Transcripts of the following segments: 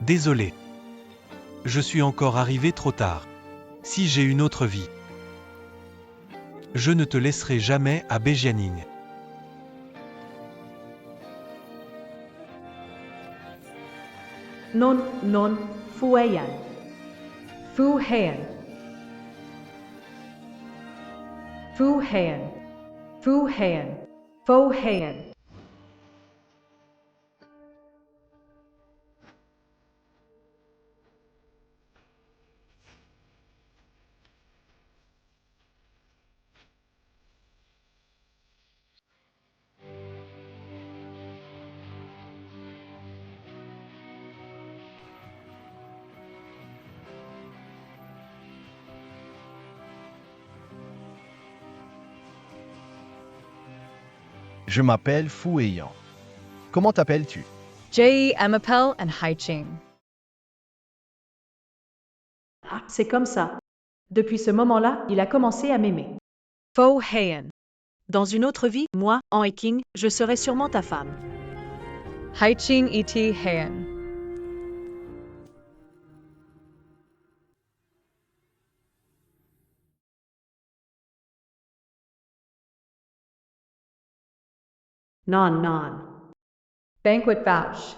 Désolé. Je suis encore arrivé trop tard. Si j'ai une autre vie, je ne te laisserai jamais à Bejianning. Non, non, Fuyan. Fuhan. Fuhan. Fuhan. Fuhan. Je m'appelle Fu Heiyan. Comment t'appelles-tu? J. Amapel and Haiching. Ah, c'est comme ça. Depuis ce moment-là, il a commencé à m'aimer. Fo Heian. Dans une autre vie, moi, en Heking, je serai sûrement ta femme. Haiching et Heian. Non, non. Banquet vouch.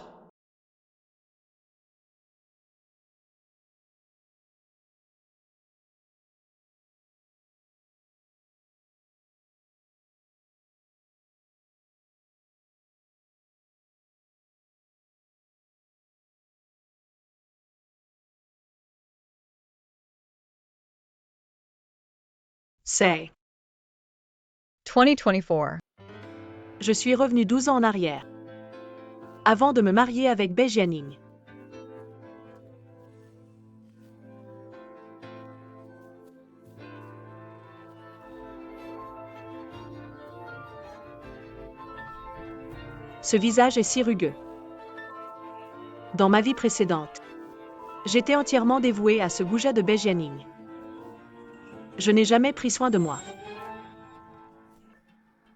C'est. 2024. Je suis revenu 12 ans en arrière. Avant de me marier avec Bejianning. Ce visage est si rugueux. Dans ma vie précédente, j'étais entièrement dévouée à ce goujat de Bejianning. Je n'ai jamais pris soin de moi.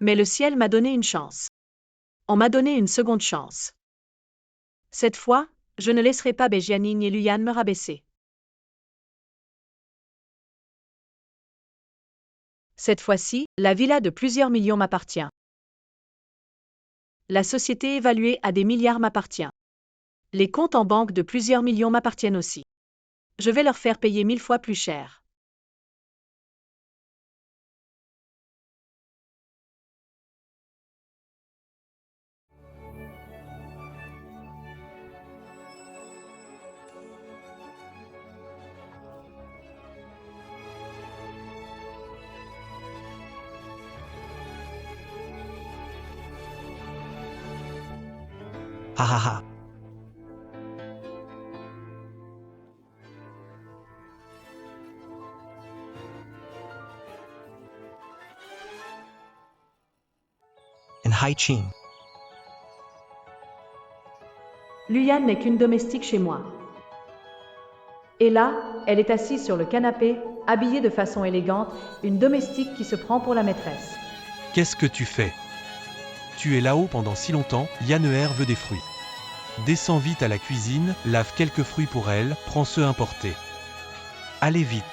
Mais le ciel m'a donné une chance. On m'a donné une seconde chance. Cette fois, je ne laisserai pas Bejianning et Luyan me rabaisser. Cette fois-ci, la villa de plusieurs millions m'appartient. La société évaluée à des milliards m'appartient. Les comptes en banque de plusieurs millions m'appartiennent aussi. Je vais leur faire payer 1000 fois plus cher. Ha ha ha. And Haiching. Luyan n'est qu'une domestique chez moi. Et là, elle est assise sur le canapé, habillée de façon élégante, une domestique qui se prend pour la maîtresse. Qu'est-ce que tu fais? Tu es là-haut pendant si longtemps, Yanner veut des fruits. Descends vite à la cuisine, lave quelques fruits pour elle, prends ceux importés. Allez vite.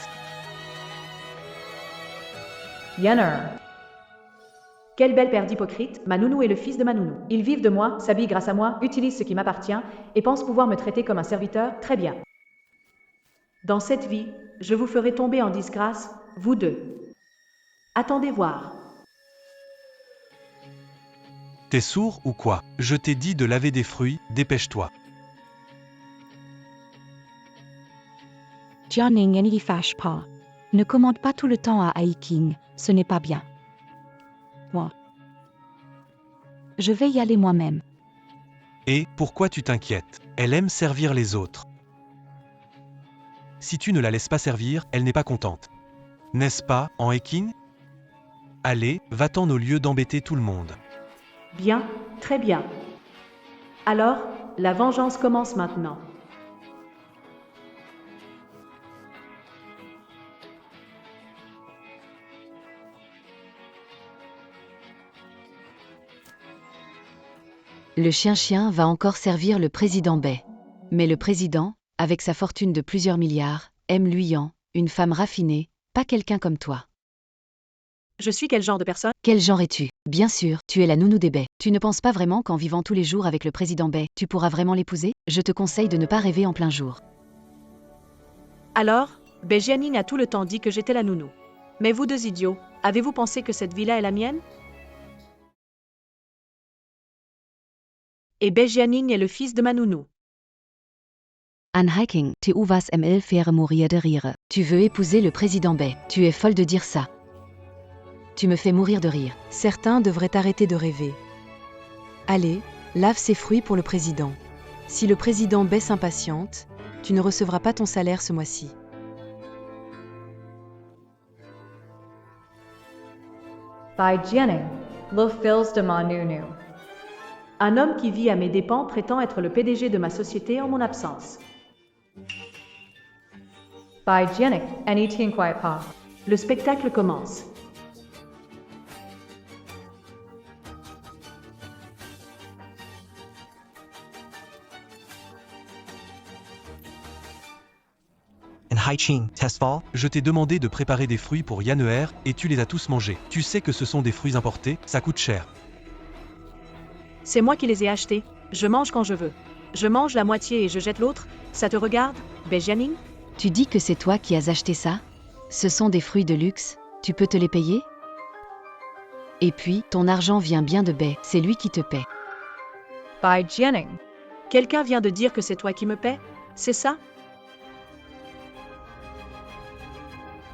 Yanner. Quelle belle paire d'hypocrites, ma nounou est le fils de ma nounou. Ils vivent de moi, s'habillent grâce à moi, utilisent ce qui m'appartient, et pensent pouvoir me traiter comme un serviteur, très bien. Dans cette vie, je vous ferai tomber en disgrâce, vous deux. Attendez voir. T'es sourd ou quoi? Je t'ai dit de laver des fruits, dépêche-toi. Jianing n'y fâche pas. Ne commande pas tout le temps à Haiking, ce n'est pas bien. Moi. Je vais y aller moi-même. Et, pourquoi tu t'inquiètes? Elle aime servir les autres. Si tu ne la laisses pas servir, elle n'est pas contente. N'est-ce pas, en Heking? Allez, va-t'en au lieu d'embêter tout le monde. Bien, très bien. Alors, la vengeance commence maintenant. Le chien-chien va encore servir le président Bai. Mais le président, avec sa fortune de plusieurs milliards, aime Luyan, une femme raffinée, pas quelqu'un comme toi. Je suis quel genre de personne? Quel genre es-tu? Bien sûr, tu es la nounou des baies. Tu ne penses pas vraiment qu'en vivant tous les jours avec le président Bai, tu pourras vraiment l'épouser? Je te conseille de ne pas rêver en plein jour. Alors, Jianing a tout le temps dit que j'étais la nounou. Mais vous deux idiots, avez-vous pensé que cette villa est la mienne? Et Jianing est le fils de ma nounou. An hiking, tu vas ml faire mourir de rire. Tu veux épouser le président Bai. Tu es folle de dire ça. Tu me fais mourir de rire. Certains devraient arrêter de rêver. Allez, lave ces fruits pour le président. Si le président Bai s'impatiente, tu ne recevras pas ton salaire ce mois-ci. By Jianing, le fils de ma nounou. Un homme qui vit à mes dépens prétend être le PDG de ma société en mon absence. By Jianing, anything quiet pa. Le spectacle commence. In Haiqing, Testfall, Je t'ai demandé de préparer des fruits pour Yanner et tu les as tous mangés. Tu sais que ce sont des fruits importés, ça coûte cher. C'est moi qui les ai achetés. Je mange quand je veux. Je mange la moitié et je jette l'autre. Ça te regarde, Jianing? Tu dis que c'est toi qui as acheté ça? Ce sont des fruits de luxe, tu peux te les payer? Et puis, ton argent vient bien de Bai, c'est lui qui te paie. By Jianing. Quelqu'un vient de dire que c'est toi qui me paies? C'est ça?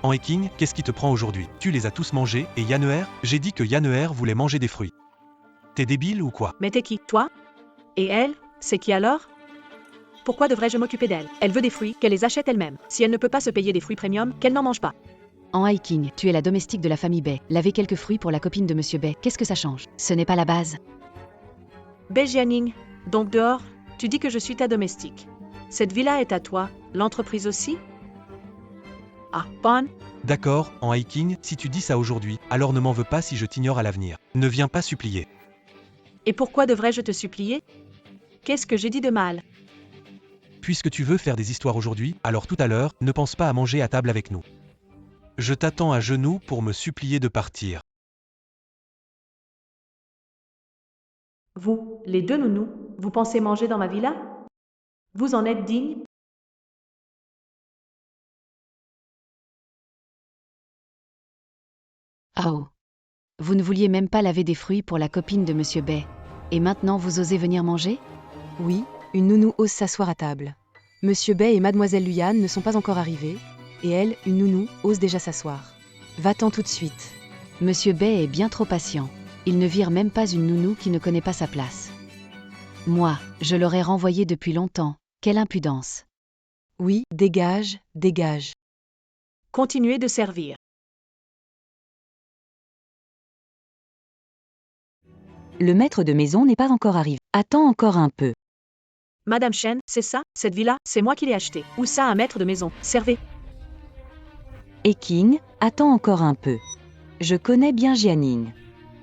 En hiking, qu'est-ce qui te prend aujourd'hui? Tu les as tous mangés et Yanner? J'ai dit que Yanner voulait manger des fruits. T'es débile ou quoi? Mais t'es qui, toi? Et elle, c'est qui alors? Pourquoi devrais-je m'occuper d'elle? Elle veut des fruits, qu'elle les achète elle-même. Si elle ne peut pas se payer des fruits premium, qu'elle n'en mange pas. En hiking, tu es la domestique de la famille Bai. Laver quelques fruits pour la copine de Monsieur Bai, qu'est-ce que ça change? Ce n'est pas la base. Jianing, donc dehors, tu dis que je suis ta domestique. Cette villa est à toi, l'entreprise aussi? Ah, bon. D'accord, en hiking, si tu dis ça aujourd'hui, alors ne m'en veux pas si je t'ignore à l'avenir. Ne viens pas supplier. Et pourquoi devrais-je te supplier? Qu'est-ce que j'ai dit de mal? Puisque tu veux faire des histoires aujourd'hui, alors tout à l'heure, ne pense pas à manger à table avec nous. Je t'attends à genoux pour me supplier de partir. Vous, les deux nounous, vous pensez manger dans ma villa? Vous en êtes digne? Oh. Vous ne vouliez même pas laver des fruits pour la copine de Monsieur Bai. Et maintenant vous osez venir manger? Oui, une nounou ose s'asseoir à table. Monsieur Bai et Mademoiselle Luyan ne sont pas encore arrivés, et elle, une nounou, ose déjà s'asseoir. Va-t'en tout de suite. Monsieur Bai est bien trop patient. Il ne vire même pas une nounou qui ne connaît pas sa place. Moi, je l'aurais renvoyé depuis longtemps. Quelle impudence. Oui, dégage, dégage. Continuez de servir. Le maître de maison n'est pas encore arrivé. Attends encore un peu. Madame Chen, c'est ça? Cette villa, c'est moi qui l'ai achetée. Où ça, un maître de maison? Servez. Et King, attends encore un peu. Je connais bien Jianing.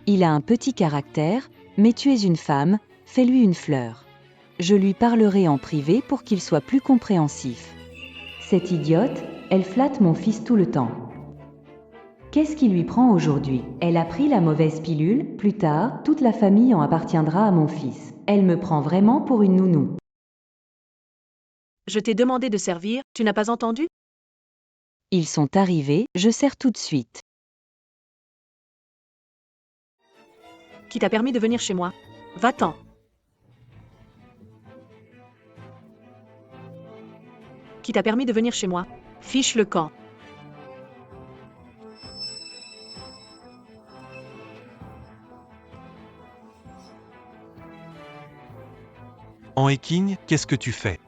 Il a un petit caractère, mais tu es une femme, fais-lui une fleur. Je lui parlerai en privé pour qu'il soit plus compréhensif. Cette idiote, elle flatte mon fils tout le temps. Qu'est-ce qui lui prend aujourd'hui? Elle a pris la mauvaise pilule, plus tard, toute la famille en appartiendra à mon fils. Elle me prend vraiment pour une nounou. Je t'ai demandé de servir, tu n'as pas entendu? Ils sont arrivés, je sers tout de suite. Qui t'a permis de venir chez moi? Va-t'en. Qui t'a permis de venir chez moi? Fiche le camp. En hiking, qu'est-ce que tu fais?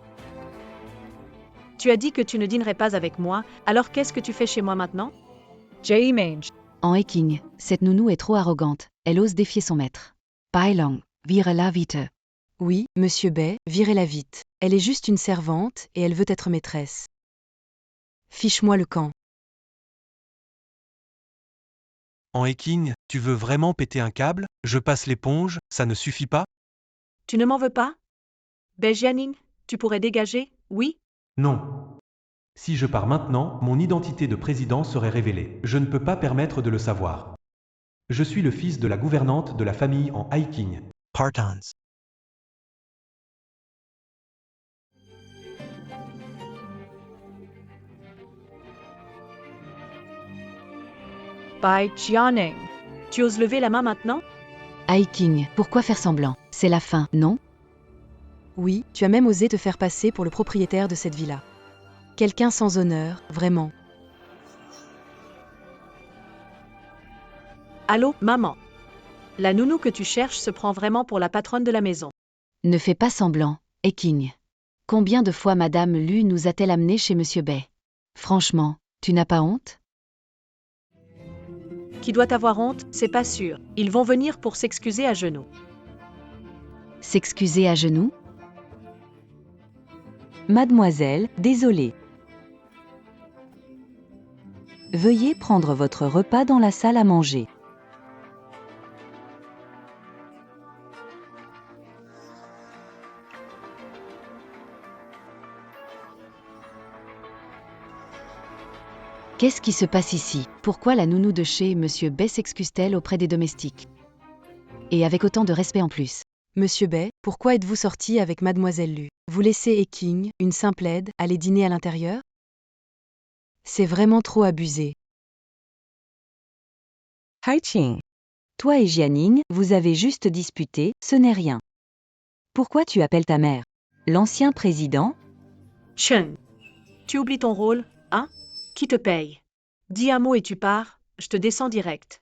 Tu as dit que tu ne dînerais pas avec moi, alors qu'est-ce que tu fais chez moi maintenant? Mange. En hiking, cette nounou est trop arrogante. Elle ose défier son maître. Bai Long, vire-la vite. Oui, Monsieur Bai, virez-la vite. Elle est juste une servante et elle veut être maîtresse. Fiche-moi le camp. En hiking, tu veux vraiment péter un câble? Je passe l'éponge, ça ne suffit pas? Tu ne m'en veux pas? Jianing, Tu pourrais dégager, oui? Non. Si je pars maintenant, mon identité de président serait révélée. Je ne peux pas permettre de le savoir. Je suis le fils de la gouvernante de la famille en hiking. Partons. By Jianing. Tu oses lever la main maintenant? Hiking, pourquoi faire semblant? C'est la fin, non? Oui, tu as même osé te faire passer pour le propriétaire de cette villa. Quelqu'un sans honneur, vraiment. Allô, maman. La nounou que tu cherches se prend vraiment pour la patronne de la maison. Ne fais pas semblant, Eking. Combien de fois Madame Lu nous a-t-elle amenés chez Monsieur Bay? Franchement, tu n'as pas honte? Qui doit avoir honte, c'est pas sûr. Ils vont venir pour s'excuser à genoux. S'excuser à genoux? Mademoiselle, désolée. Veuillez prendre votre repas dans la salle à manger. Qu'est-ce qui se passe ici? Pourquoi la nounou de chez Monsieur Bay s'excuse-t-elle auprès des domestiques? Et avec autant de respect en plus. Monsieur Bay, pourquoi êtes-vous sorti avec Mademoiselle Lu? Vous laissez Eking, une simple aide, aller dîner à l'intérieur? C'est vraiment trop abusé. Haiqing. Toi et Jianing, vous avez juste disputé, ce n'est rien. Pourquoi tu appelles ta mère? L'ancien président? Chen. Tu oublies ton rôle, hein? Qui te paye? Dis un mot et tu pars, je te descends direct.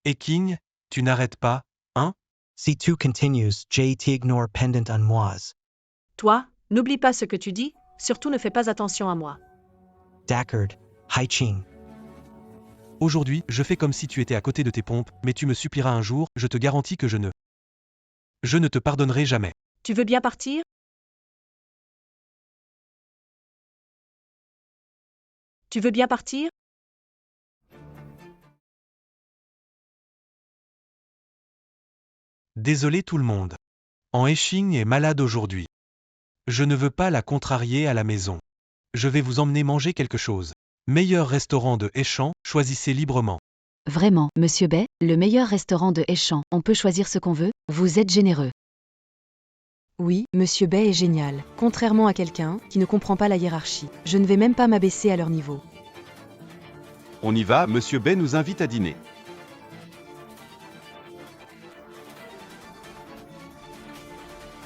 Et King, tu n'arrêtes pas, hein? C2 continues, JT ignore pendant en moi. Toi, n'oublie pas ce que tu dis, surtout ne fais pas attention à moi. D'accord, Haiqing. Aujourd'hui, je fais comme si tu étais à côté de tes pompes, mais tu me supplieras un jour, je te garantis que je ne te pardonnerai jamais. Tu veux bien partir? Tu veux bien partir? Désolé tout le monde. Haiqing est malade aujourd'hui. Je ne veux pas la contrarier à la maison. Je vais vous emmener manger quelque chose. Meilleur restaurant de Heichan, choisissez librement. Vraiment, Monsieur Bay, le meilleur restaurant de Heichan, on peut choisir ce qu'on veut? Vous êtes généreux. Oui, Monsieur Bay est génial, contrairement à quelqu'un qui ne comprend pas la hiérarchie. Je ne vais même pas m'abaisser à leur niveau. On y va, Monsieur Bay nous invite à dîner.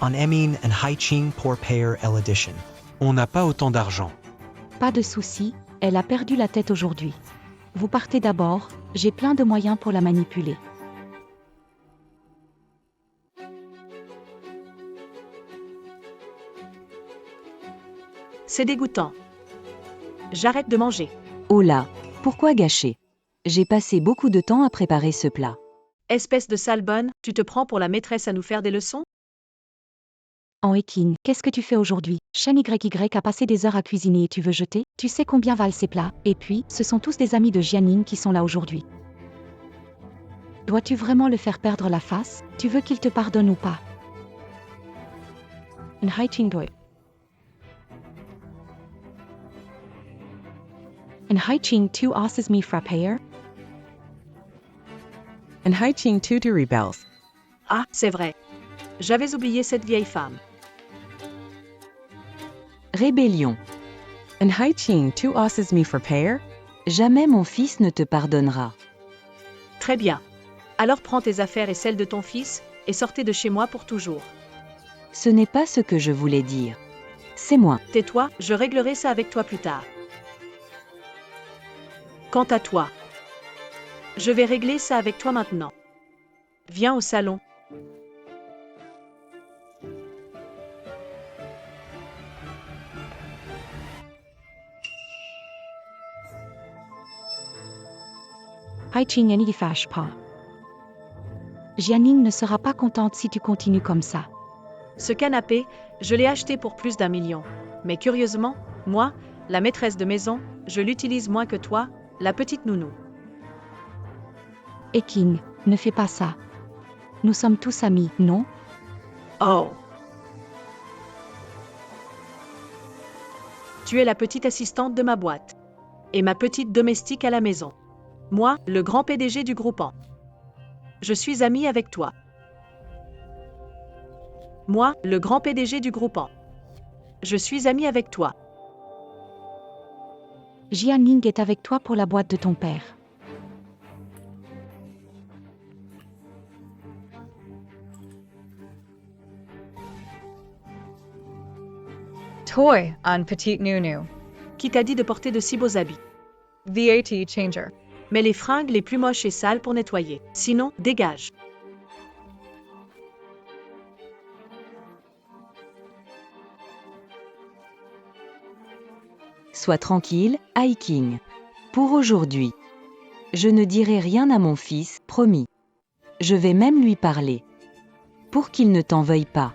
On Emin and Haiqing pour payer l'addition. On n'a pas autant d'argent. Pas de souci, elle a perdu la tête aujourd'hui. Vous partez d'abord, j'ai plein de moyens pour la manipuler. C'est dégoûtant. J'arrête de manger. Oh là, pourquoi gâcher? J'ai passé beaucoup de temps à préparer ce plat. Espèce de sale bonne, tu te prends pour la maîtresse à nous faire des leçons? Haiqing, qu'est-ce que tu fais aujourd'hui? Shen YY a passé des heures à cuisiner et tu veux jeter? Tu sais combien valent ces plats? Et puis, ce sont tous des amis de Jianing qui sont là aujourd'hui. Dois-tu vraiment le faire perdre la face? Tu veux qu'il te pardonne ou pas? Haiqing doit. Haiqing tu asses me frapper? Haiqing tu te rebels. Ah, c'est vrai. J'avais oublié cette vieille femme. Rébellion. Haiqing tu asses me frapper? Jamais mon fils ne te pardonnera. Très bien. Alors prends tes affaires et celles de ton fils, et sortez de chez moi pour toujours. Ce n'est pas ce que je voulais dire. C'est moi. Tais-toi, je réglerai ça avec toi plus tard. Quant à toi, je vais régler ça avec toi maintenant. Viens au salon. Haiqing n'y fâche pas. Jianing ne sera pas contente si tu continues comme ça. Ce canapé, je l'ai acheté pour plus d'1 million. Mais curieusement, moi, la maîtresse de maison, je l'utilise moins que toi, la petite nounou. Et King, ne fais pas ça. Nous sommes tous amis, non? Oh. Tu es la petite assistante de ma boîte. Et ma petite domestique à la maison. Moi, le grand PDG du groupement. Je suis amie avec toi. Moi, le grand PDG du groupement. Je suis amie avec toi. Jianing est avec toi pour la boîte de ton père. Toy on petite nounou. Qui t'a dit de porter de si beaux habits? VAT changer. Mais les fringues les plus moches et sales pour nettoyer. Sinon, dégage. Sois tranquille, Hiking. Pour aujourd'hui. Je ne dirai rien à mon fils, promis. Je vais même lui parler. Pour qu'il ne t'en veuille pas.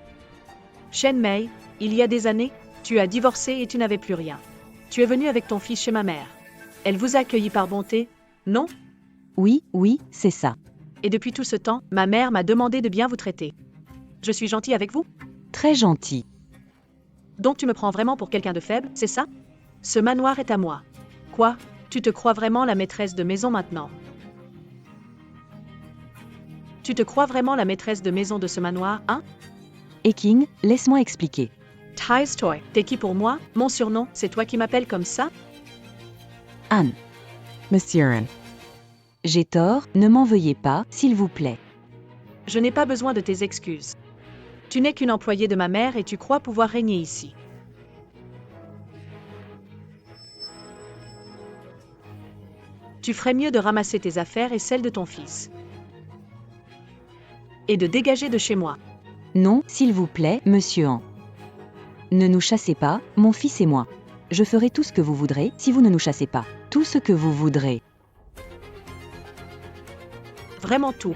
Shen Mei, il y a des années, tu as divorcé et tu n'avais plus rien. Tu es venu avec ton fils chez ma mère. Elle vous a accueilli par bonté, non? Oui, c'est ça. Et depuis tout ce temps, ma mère m'a demandé de bien vous traiter. Je suis gentil avec vous? Très gentil. Donc tu me prends vraiment pour quelqu'un de faible, c'est ça? Ce manoir est à moi. Quoi? Tu te crois vraiment la maîtresse de maison maintenant? Tu te crois vraiment la maîtresse de maison de ce manoir, hein? Hiking, laisse-moi expliquer. Ty's Toy, t'es qui pour moi? Mon surnom, c'est toi qui m'appelles comme ça? Anne. Monsieur An. J'ai tort, ne m'en veuillez pas, s'il vous plaît. Je n'ai pas besoin de tes excuses. Tu n'es qu'une employée de ma mère et tu crois pouvoir régner ici. Tu ferais mieux de ramasser tes affaires et celles de ton fils. Et de dégager de chez moi. Non, s'il vous plaît, monsieur An. Ne nous chassez pas, mon fils et moi. Je ferai tout ce que vous voudrez si vous ne nous chassez pas. Tout ce que vous voudrez. Vraiment tout.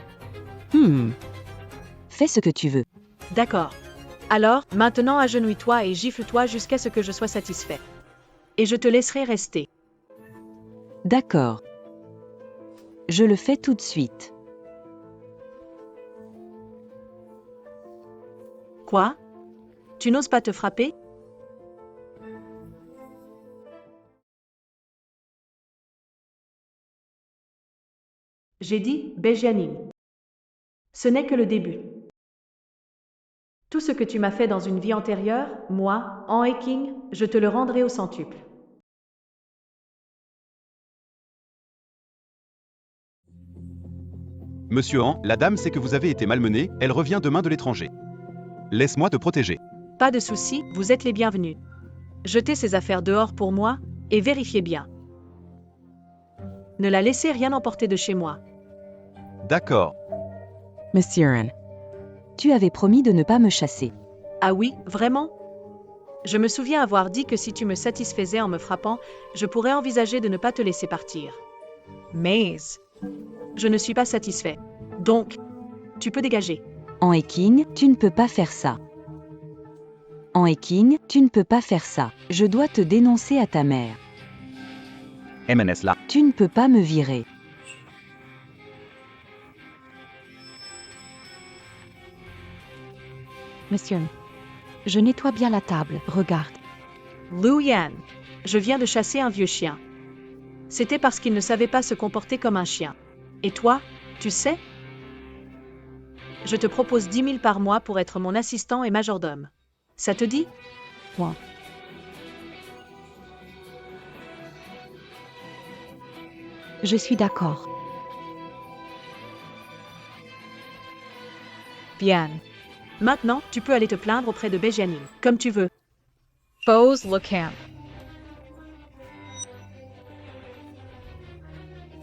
Fais ce que tu veux. D'accord. Alors, maintenant agenouille-toi et gifle-toi jusqu'à ce que je sois satisfait. Et je te laisserai rester. D'accord. Je le fais tout de suite. Quoi? Tu n'oses pas te frapper? J'ai dit, Jianing. Ce n'est que le début. Tout ce que tu m'as fait dans une vie antérieure, moi, en Hiking, je te le rendrai au centuple. Monsieur Han, la dame sait que vous avez été malmené, elle revient demain de l'étranger. Laisse-moi te protéger. Pas de souci, vous êtes les bienvenus. Jetez ces affaires dehors pour moi, et vérifiez bien. Ne la laissez rien emporter de chez moi. D'accord. Monsieur An. Tu avais promis de ne pas me chasser. Ah oui, vraiment? Je me souviens avoir dit que si tu me satisfaisais en me frappant, je pourrais envisager de ne pas te laisser partir. Mais je ne suis pas satisfait. Donc, tu peux dégager. En Hiking, tu ne peux pas faire ça. En Hiking, tu ne peux pas faire ça. Je dois te dénoncer à ta mère. MNS là. Tu ne peux pas me virer. Monsieur, je nettoie bien la table, regarde. Lu Yan, je viens de chasser un vieux chien. C'était parce qu'il ne savait pas se comporter comme un chien. Et toi, tu sais? Je te propose 10 000 par mois pour être mon assistant et majordome. Ça te dit? Moi. Je suis d'accord. Bien. Maintenant, tu peux aller te plaindre auprès de Jianing, comme tu veux. Foes le camp.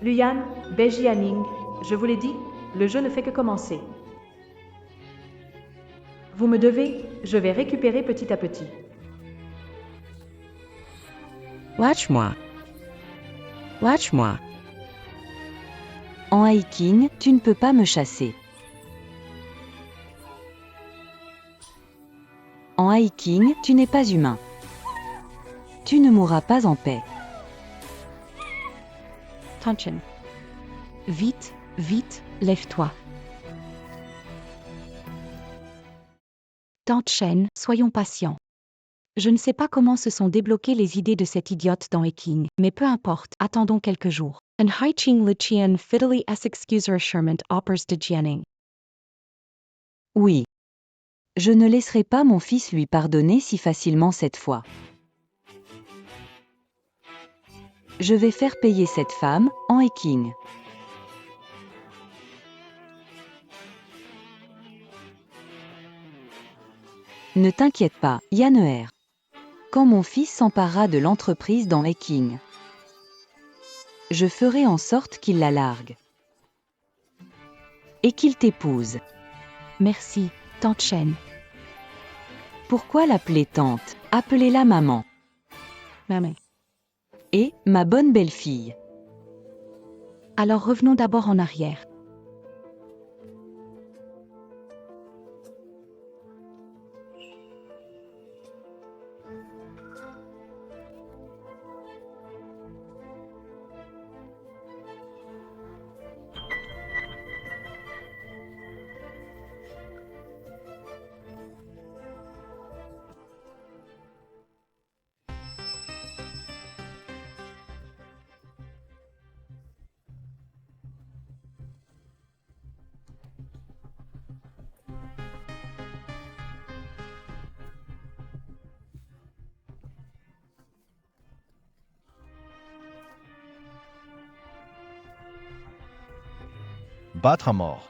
Luyan, Jianing, je vous l'ai dit, le jeu ne fait que commencer. Vous me devez, je vais récupérer petit à petit. Watch-moi. Watch-moi. En Hiking, tu ne peux pas me chasser. En Hiking, tu n'es pas humain. Tu ne mourras pas en paix. Tanchin. Vite, Vite, lève-toi. Tante Shen, soyons patients. Je ne sais pas comment se sont débloquées les idées de cette idiote dans Eking, mais peu importe, attendons quelques jours. En Haiching le Chien fiddly as excuser Sherman offers de Jianing. Oui. Je ne laisserai pas mon fils lui pardonner si facilement cette fois. Je vais faire payer cette femme, en Eking. Ne t'inquiète pas, Yanner. Quand mon fils s'emparera de l'entreprise dans Eking, je ferai en sorte qu'il la largue. Et qu'il t'épouse. Merci, Tante Shen. Pourquoi l'appeler tante? Appelez-la maman. Maman. Et, ma bonne belle-fille. Alors revenons d'abord en arrière. Battre à mort.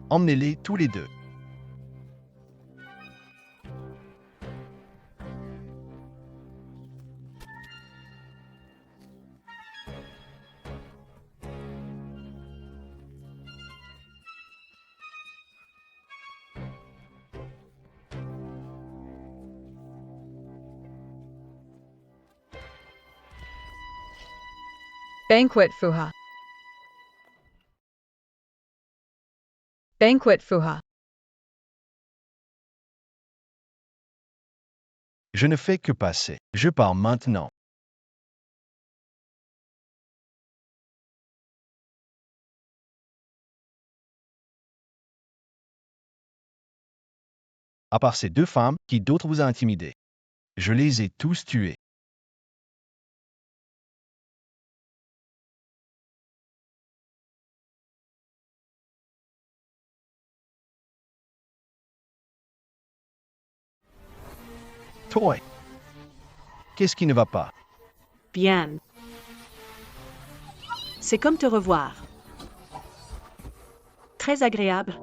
Emmenez-les tous les deux. Banquet Fuha. Banquet Fuha. Je ne fais que passer. Je pars maintenant. À part ces deux femmes, qui d'autre vous a intimidé? Je les ai tous tués. Toi, qu'est-ce qui ne va pas? Bien. C'est comme te revoir. Très agréable.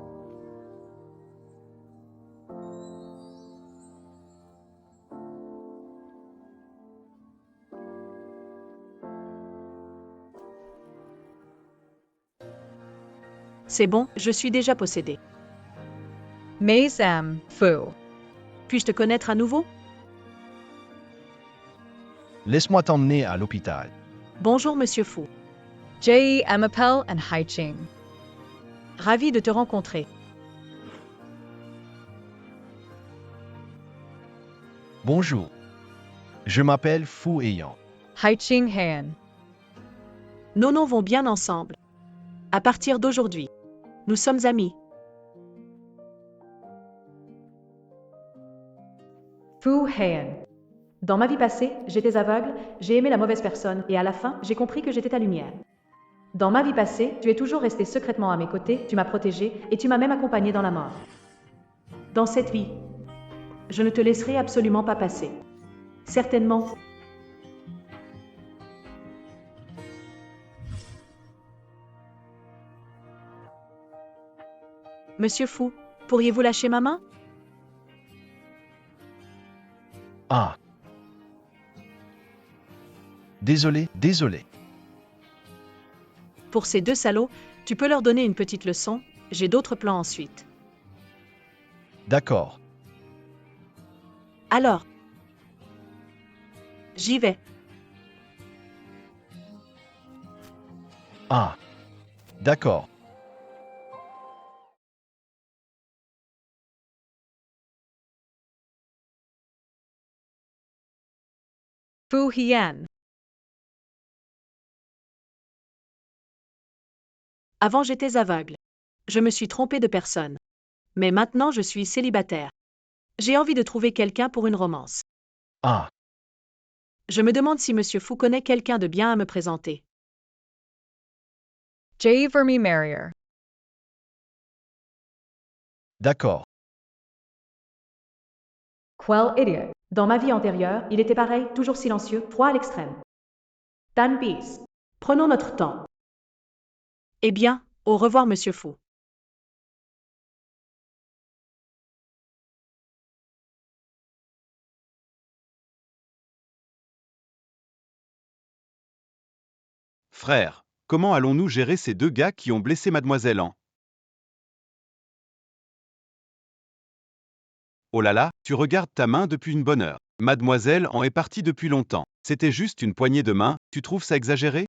C'est bon, je suis déjà possédée. Mei Sam Fu. Puis-je te connaître à nouveau? Laisse-moi t'emmener à l'hôpital. Bonjour, Monsieur Fu. Jai Amapel and Haiching. Ravi de te rencontrer. Bonjour. Je m'appelle Fu Eiyan. Haiching Han. Nos noms vont bien ensemble. À partir d'aujourd'hui, nous sommes amis. Fu Han. Dans ma vie passée, j'étais aveugle, j'ai aimé la mauvaise personne et à la fin, j'ai compris que j'étais ta lumière. Dans ma vie passée, tu es toujours resté secrètement à mes côtés, tu m'as protégé et tu m'as même accompagné dans la mort. Dans cette vie, je ne te laisserai absolument pas passer. Certainement. Monsieur Fou, pourriez-vous lâcher ma main? Ah. Désolé, désolé. Pour ces deux salauds, tu peux leur donner une petite leçon, j'ai d'autres plans ensuite. D'accord. Alors, j'y vais. Ah. D'accord. Fu Hian. Avant j'étais aveugle. Je me suis trompée de personne. Mais maintenant je suis célibataire. J'ai envie de trouver quelqu'un pour une romance. Ah. Je me demande si Monsieur Fou connaît quelqu'un de bien à me présenter. J. Verme Marrier. D'accord. Quel idiot. Dans ma vie antérieure, il était pareil, toujours silencieux, froid à l'extrême. Tan Peace. Prenons notre temps. Eh bien, au revoir Monsieur Fou. Frère, comment allons-nous gérer ces deux gars qui ont blessé Mademoiselle Anne? Oh là là, tu regardes ta main depuis une bonne heure. Mademoiselle en est partie depuis longtemps. C'était juste une poignée de main, tu trouves ça exagéré?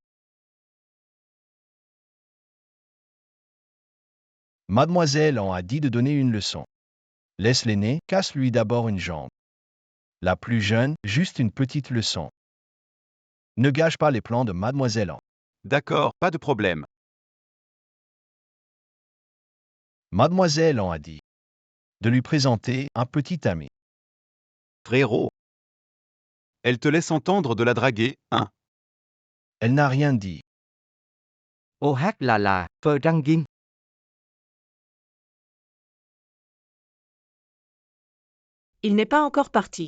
Mademoiselle en a dit de donner une leçon. Laisse l'aîné, casse-lui d'abord une jambe. La plus jeune, juste une petite leçon. Ne gâche pas les plans de Mademoiselle en. D'accord, pas de problème. Mademoiselle en a dit de lui présenter un petit ami. Frérot. Elle te laisse entendre de la draguer, hein? Elle n'a rien dit. OH là, phờ răng ghim. Il n'est pas encore parti.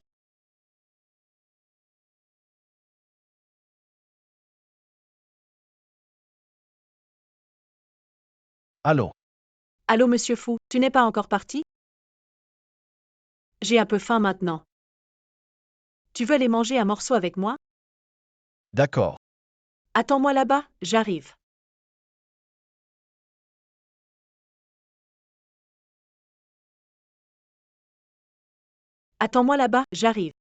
Allô? Allô Monsieur Fou, tu n'es pas encore parti? J'ai un peu faim maintenant. Tu veux les manger à morceaux avec moi? D'accord. Attends-moi là-bas, j'arrive. Attends-moi là-bas, j'arrive.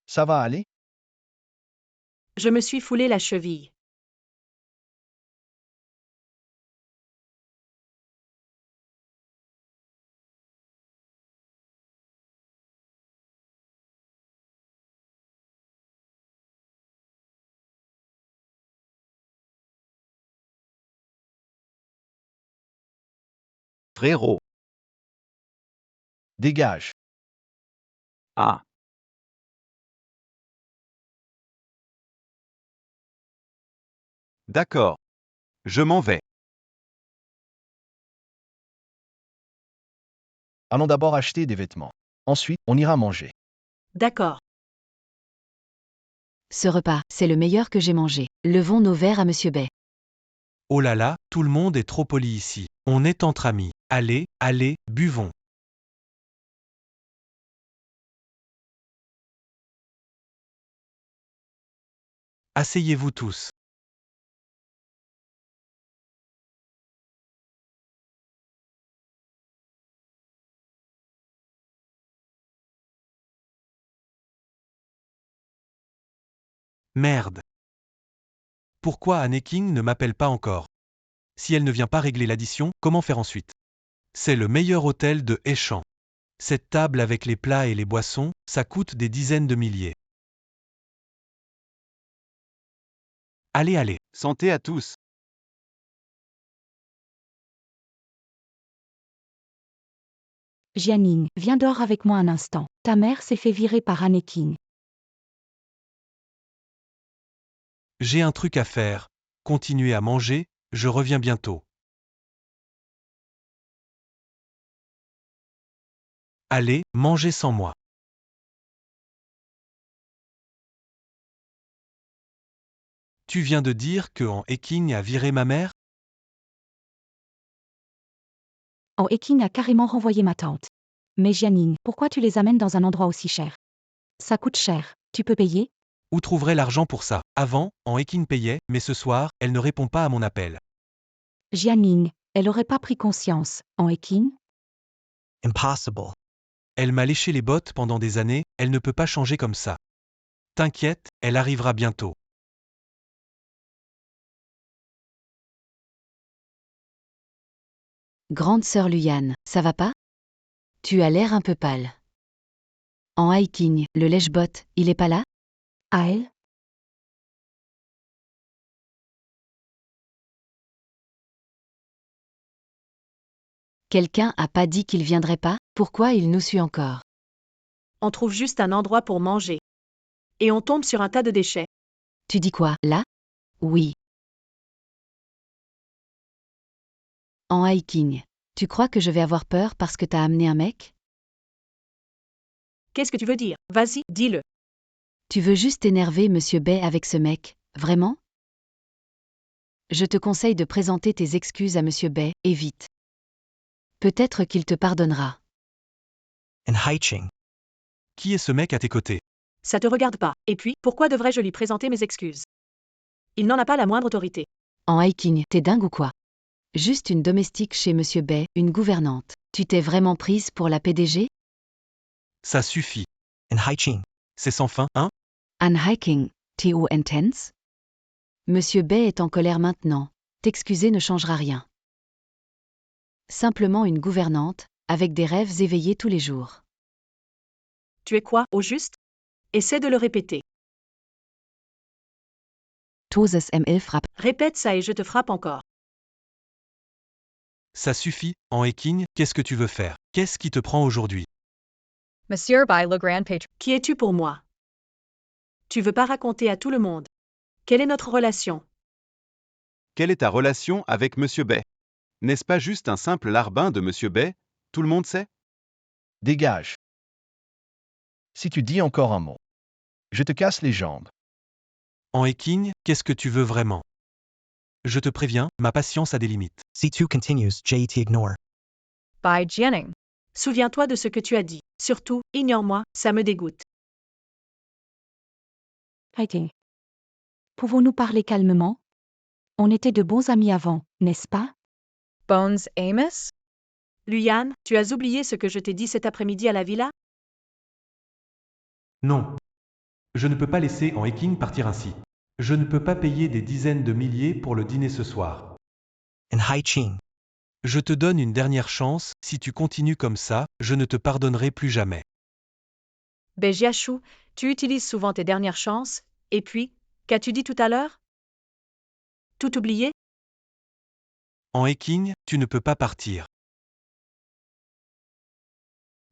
Ça va aller? Je me suis foulé la cheville. Frérot. Dégage. Ah. D'accord. Je m'en vais. Allons d'abord acheter des vêtements. Ensuite, on ira manger. D'accord. Ce repas, c'est le meilleur que j'ai mangé. Levons nos verres à Monsieur Bay. Oh là là, tout le monde est trop poli ici. On est entre amis. Allez, allez, buvons. Asseyez-vous tous. Merde. Pourquoi Anne King ne m'appelle pas encore? Si elle ne vient pas régler l'addition, comment faire ensuite? C'est le meilleur hôtel de Échamps. Cette table avec les plats et les boissons, ça coûte des dizaines de milliers. Allez, allez. Santé à tous. Jianing, viens dehors avec moi un instant. Ta mère s'est fait virer par Anne et King. J'ai un truc à faire. Continuez à manger, je reviens bientôt. Allez, mangez sans moi. Tu viens de dire que An Eking a viré ma mère? Oh, et King a carrément renvoyé ma tante. Mais Jianing, pourquoi tu les amènes dans un endroit aussi cher? Ça coûte cher. Tu peux payer? Où trouverais l'argent pour ça? Avant, An Eking payait, mais ce soir, elle ne répond pas à mon appel. Jianing, elle aurait pas pris conscience. En King? Impossible. Elle m'a léché les bottes pendant des années, elle ne peut pas changer comme ça. T'inquiète, elle arrivera bientôt. Grande sœur Luyan, ça va pas? Tu as l'air un peu pâle. En hiking, le lèche-botte, il est pas là? À elle? Quelqu'un a pas dit qu'il viendrait pas? Pourquoi il nous suit encore? On trouve juste un endroit pour manger. Et on tombe sur un tas de déchets. Tu dis quoi, là? Oui. En hiking, tu crois que je vais avoir peur parce que t'as amené un mec? Qu'est-ce que tu veux dire? Vas-y, dis-le. Tu veux juste énerver Monsieur Bay avec ce mec, vraiment? Je te conseille de présenter tes excuses à Monsieur Bay, et vite. Peut-être qu'il te pardonnera. And Haiching. Qui est ce mec à tes côtés? Ça te regarde pas. Et puis, pourquoi devrais-je lui présenter mes excuses? Il n'en a pas la moindre autorité. En hiking, t'es dingue ou quoi? Juste une domestique chez Monsieur Bay, une gouvernante. Tu t'es vraiment prise pour la PDG? Ça suffit. And Haiching. C'est sans fin, hein? An hiking, T.O. intense? Monsieur Bay est en colère maintenant. T'excuser ne changera rien. Simplement une gouvernante, avec des rêves éveillés tous les jours. Tu es quoi, au juste? Essaie de le répéter. Toses ML frappe. Répète ça et je te frappe encore. Ça suffit, An Eking, qu'est-ce que tu veux faire? Qu'est-ce qui te prend aujourd'hui? Monsieur by le Grand Patron. Qui es-tu pour moi? Tu veux pas raconter à tout le monde. Quelle est notre relation? Quelle est ta relation avec Monsieur Bay? N'est-ce pas juste un simple larbin de Monsieur Bay? Tout le monde sait? Dégage. Si tu dis encore un mot, je te casse les jambes. An Eking, qu'est-ce que tu veux vraiment? Je te préviens, ma patience a des limites. C2 continues, JET ignore. By Jianing. Souviens-toi de ce que tu as dit. Surtout, ignore-moi, ça me dégoûte. Haiting. Pouvons-nous parler calmement? On était de bons amis avant, n'est-ce pas? Bones Amos? Luyan, tu as oublié ce que je t'ai dit cet après-midi à la villa? Non. Je ne peux pas laisser An Eking partir ainsi. Je ne peux pas payer des dizaines de milliers pour le dîner ce soir. And Haiching. Je te donne une dernière chance, si tu continues comme ça, je ne te pardonnerai plus jamais. Bejiachou, tu utilises souvent tes dernières chances, et puis, qu'as-tu dit tout à l'heure? Tout oublié? An Eking, tu ne peux pas partir.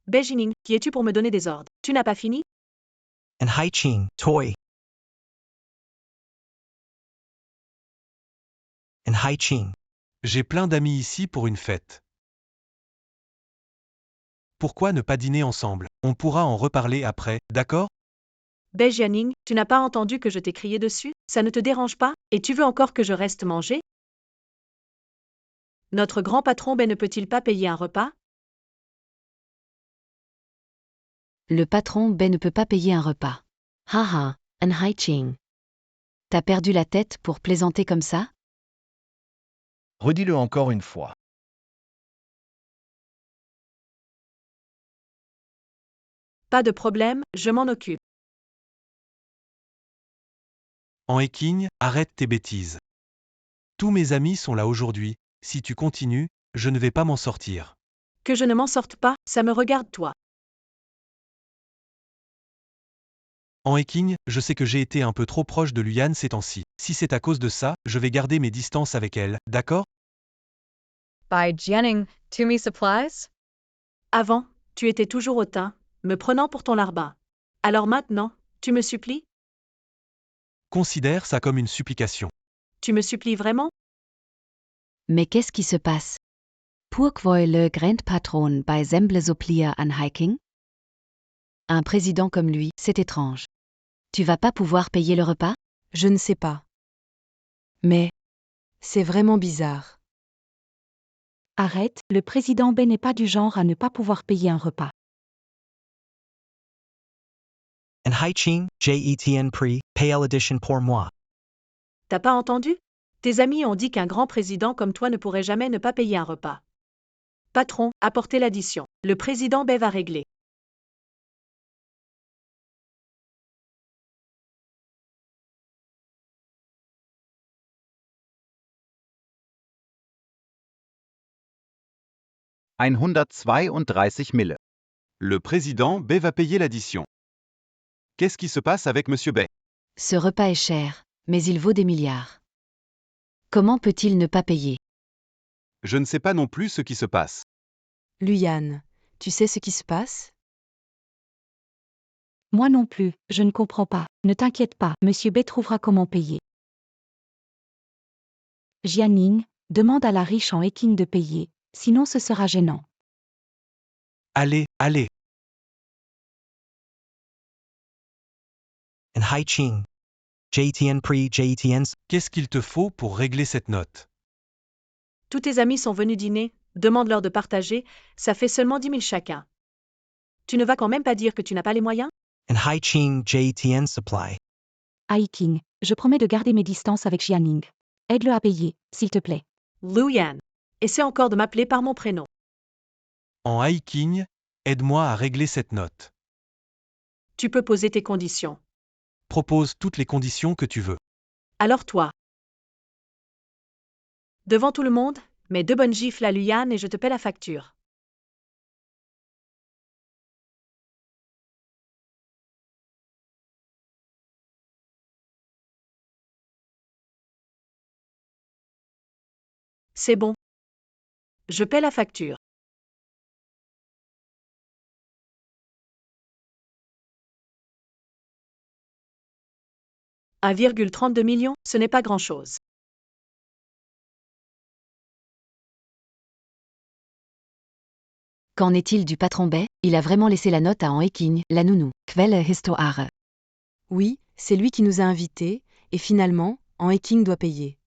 Bejining, qui es-tu pour me donner des ordres? Tu n'as pas fini? And Haiching, Toy. And Haiching. J'ai plein d'amis ici pour une fête. Pourquoi ne pas dîner ensemble? On pourra en reparler après, d'accord? Bejianing, tu n'as pas entendu que je t'ai crié dessus? Ça ne te dérange pas? Et tu veux encore que je reste manger? Notre grand patron Ben ne peut-il pas payer un repas? Le patron Bay ne peut pas payer un repas. Haha, An Haiching. T'as perdu la tête pour plaisanter comme ça? Redis-le encore une fois. Pas de problème, je m'en occupe. An Eking, arrête tes bêtises. Tous mes amis sont là aujourd'hui, si tu continues, je ne vais pas m'en sortir. Que je ne m'en sorte pas, ça me regarde toi. En hiking, je sais que j'ai été un peu trop proche de Luyan ces temps-ci. Si c'est à cause de ça, je vais garder mes distances avec elle, d'accord? By Jianing, to me supplies? Avant, tu étais toujours hautain, me prenant pour ton larbin. Alors maintenant, tu me supplies? Considère ça comme une supplication. Tu me supplies vraiment? Mais qu'est-ce qui se passe? Pourquoi le grand patron by semble supplier an hiking? Un président comme lui, c'est étrange. Tu vas pas pouvoir payer le repas? Je ne sais pas. Mais c'est vraiment bizarre. Arrête, le président B n'est pas du genre à ne pas pouvoir payer un repas. And Hai-Ching, J-E-T-N Pri, Pale Edition pour moi. T'as pas entendu? Tes amis ont dit qu'un grand président comme toi ne pourrait jamais ne pas payer un repas. Patron, apportez l'addition. Le président B va régler. Mille. Le président B va payer l'addition. Qu'est-ce qui se passe avec Monsieur B? Ce repas est cher, mais il vaut des milliards. Comment peut-il ne pas payer? Je ne sais pas non plus ce qui se passe. Luyan, tu sais ce qui se passe? Moi non plus, je ne comprends pas. Ne t'inquiète pas, Monsieur B trouvera comment payer. Jianing, demande à la riche en hiking de payer, sinon ce sera gênant. Allez, allez. And Hai-Ching, J-E-T-N Pri, J-E-T-N. Qu'est-ce qu'il te faut pour régler cette note? Tous tes amis sont venus dîner, demande-leur de partager, ça fait seulement 10 000 chacun. Tu ne vas quand même pas dire que tu n'as pas les moyens? And Hai-Ching, J-E-T-N Supply. Hiking, je promets de garder mes distances avec Jianing. Aide-le à payer, s'il te plaît. Luyan. Essaie encore de m'appeler par mon prénom. En hiking, aide-moi à régler cette note. Tu peux poser tes conditions. Propose toutes les conditions que tu veux. Alors toi. Devant tout le monde, mets 2 bonnes gifles à Luyan et je te paie la facture. C'est bon. Je paie la facture. « 1,32 million, ce n'est pas grand-chose. Qu'en est-il du patron B? Il a vraiment laissé la note à en hiking, la nounou. Quelle histoire. Oui, c'est lui qui nous a invités, et finalement, en hiking doit payer.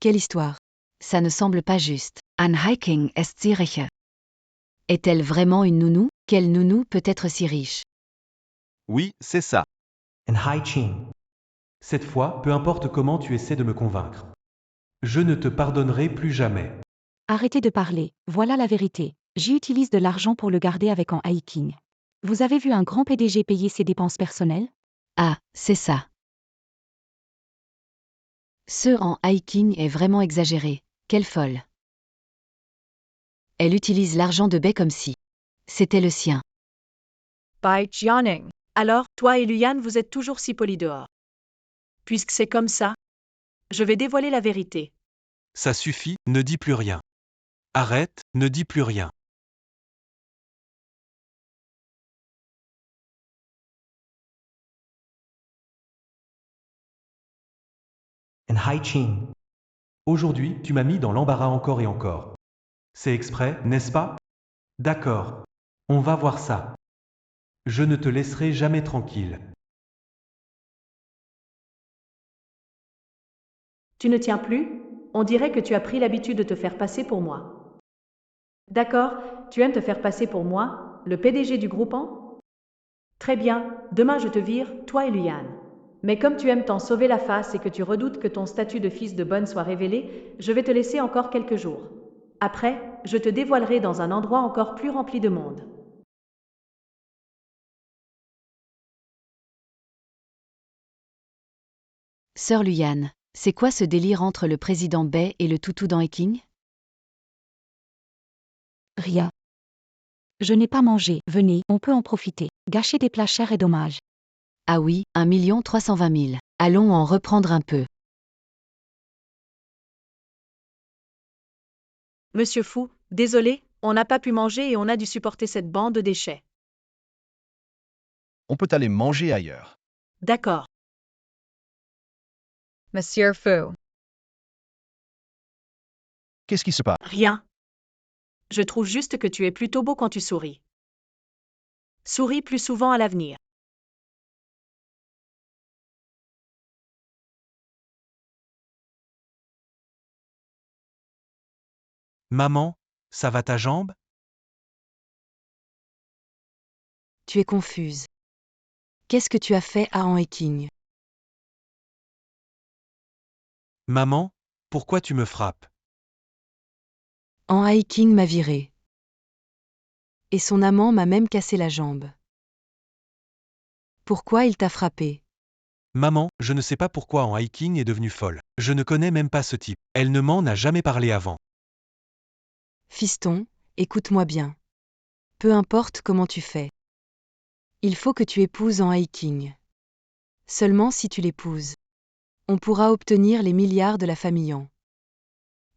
Quelle histoire? Ça ne semble pas juste. An hiking est si riche. Est-elle vraiment une nounou? Quelle nounou peut être si riche? Oui, c'est ça. And Hai-Ching. Cette fois, peu importe comment tu essaies de me convaincre. Je ne te pardonnerai plus jamais. Arrêtez de parler, voilà la vérité. J'y utilise de l'argent pour le garder avec en hiking. Vous avez vu un grand PDG payer ses dépenses personnelles? Ah, c'est ça. Ce en hiking est vraiment exagéré. Quelle folle. Elle utilise l'argent de B comme si c'était le sien. By Jianing. Alors, toi et Luyan vous êtes toujours si polis dehors. Puisque c'est comme ça, je vais dévoiler la vérité. Ça suffit, ne dis plus rien. Arrête, ne dis plus rien. And Hai-Ching. Aujourd'hui, tu m'as mis dans l'embarras encore et encore. C'est exprès, n'est-ce pas? D'accord. On va voir ça. Je ne te laisserai jamais tranquille. Tu ne tiens plus? On dirait que tu as pris l'habitude de te faire passer pour moi. D'accord, tu aimes te faire passer pour moi, le PDG du groupement? Très bien, demain je te vire, toi et Luyan. Mais comme tu aimes t'en sauver la face et que tu redoutes que ton statut de fils de bonne soit révélé, je vais te laisser encore quelques jours. Après, je te dévoilerai dans un endroit encore plus rempli de monde. Sœur Luyan, c'est quoi ce délire entre le président B et le toutou dans hiking? Rien. Je n'ai pas mangé. Venez, on peut en profiter. Gâcher des plats chers est dommage. Ah oui, 1 320 000. Allons en reprendre un peu. Monsieur Fou, désolé, on n'a pas pu manger et on a dû supporter cette bande de déchets. On peut aller manger ailleurs. D'accord. Monsieur Fu. Qu'est-ce qui se passe? Rien. Je trouve juste que tu es plutôt beau quand tu souris. Souris plus souvent à l'avenir. Maman, ça va ta jambe? Tu es confuse. Qu'est-ce que tu as fait à Han King? Maman, pourquoi tu me frappes? Han King m'a viré. Et son amant m'a même cassé la jambe. Pourquoi il t'a frappé? Maman, je ne sais pas pourquoi en hiking est devenue folle. Je ne connais même pas ce type. Elle ne m'en a jamais parlé avant. Fiston, écoute-moi bien. Peu importe comment tu fais. Il faut que tu épouses Han King. Seulement si tu l'épouses, on pourra obtenir les milliards de la famille Han.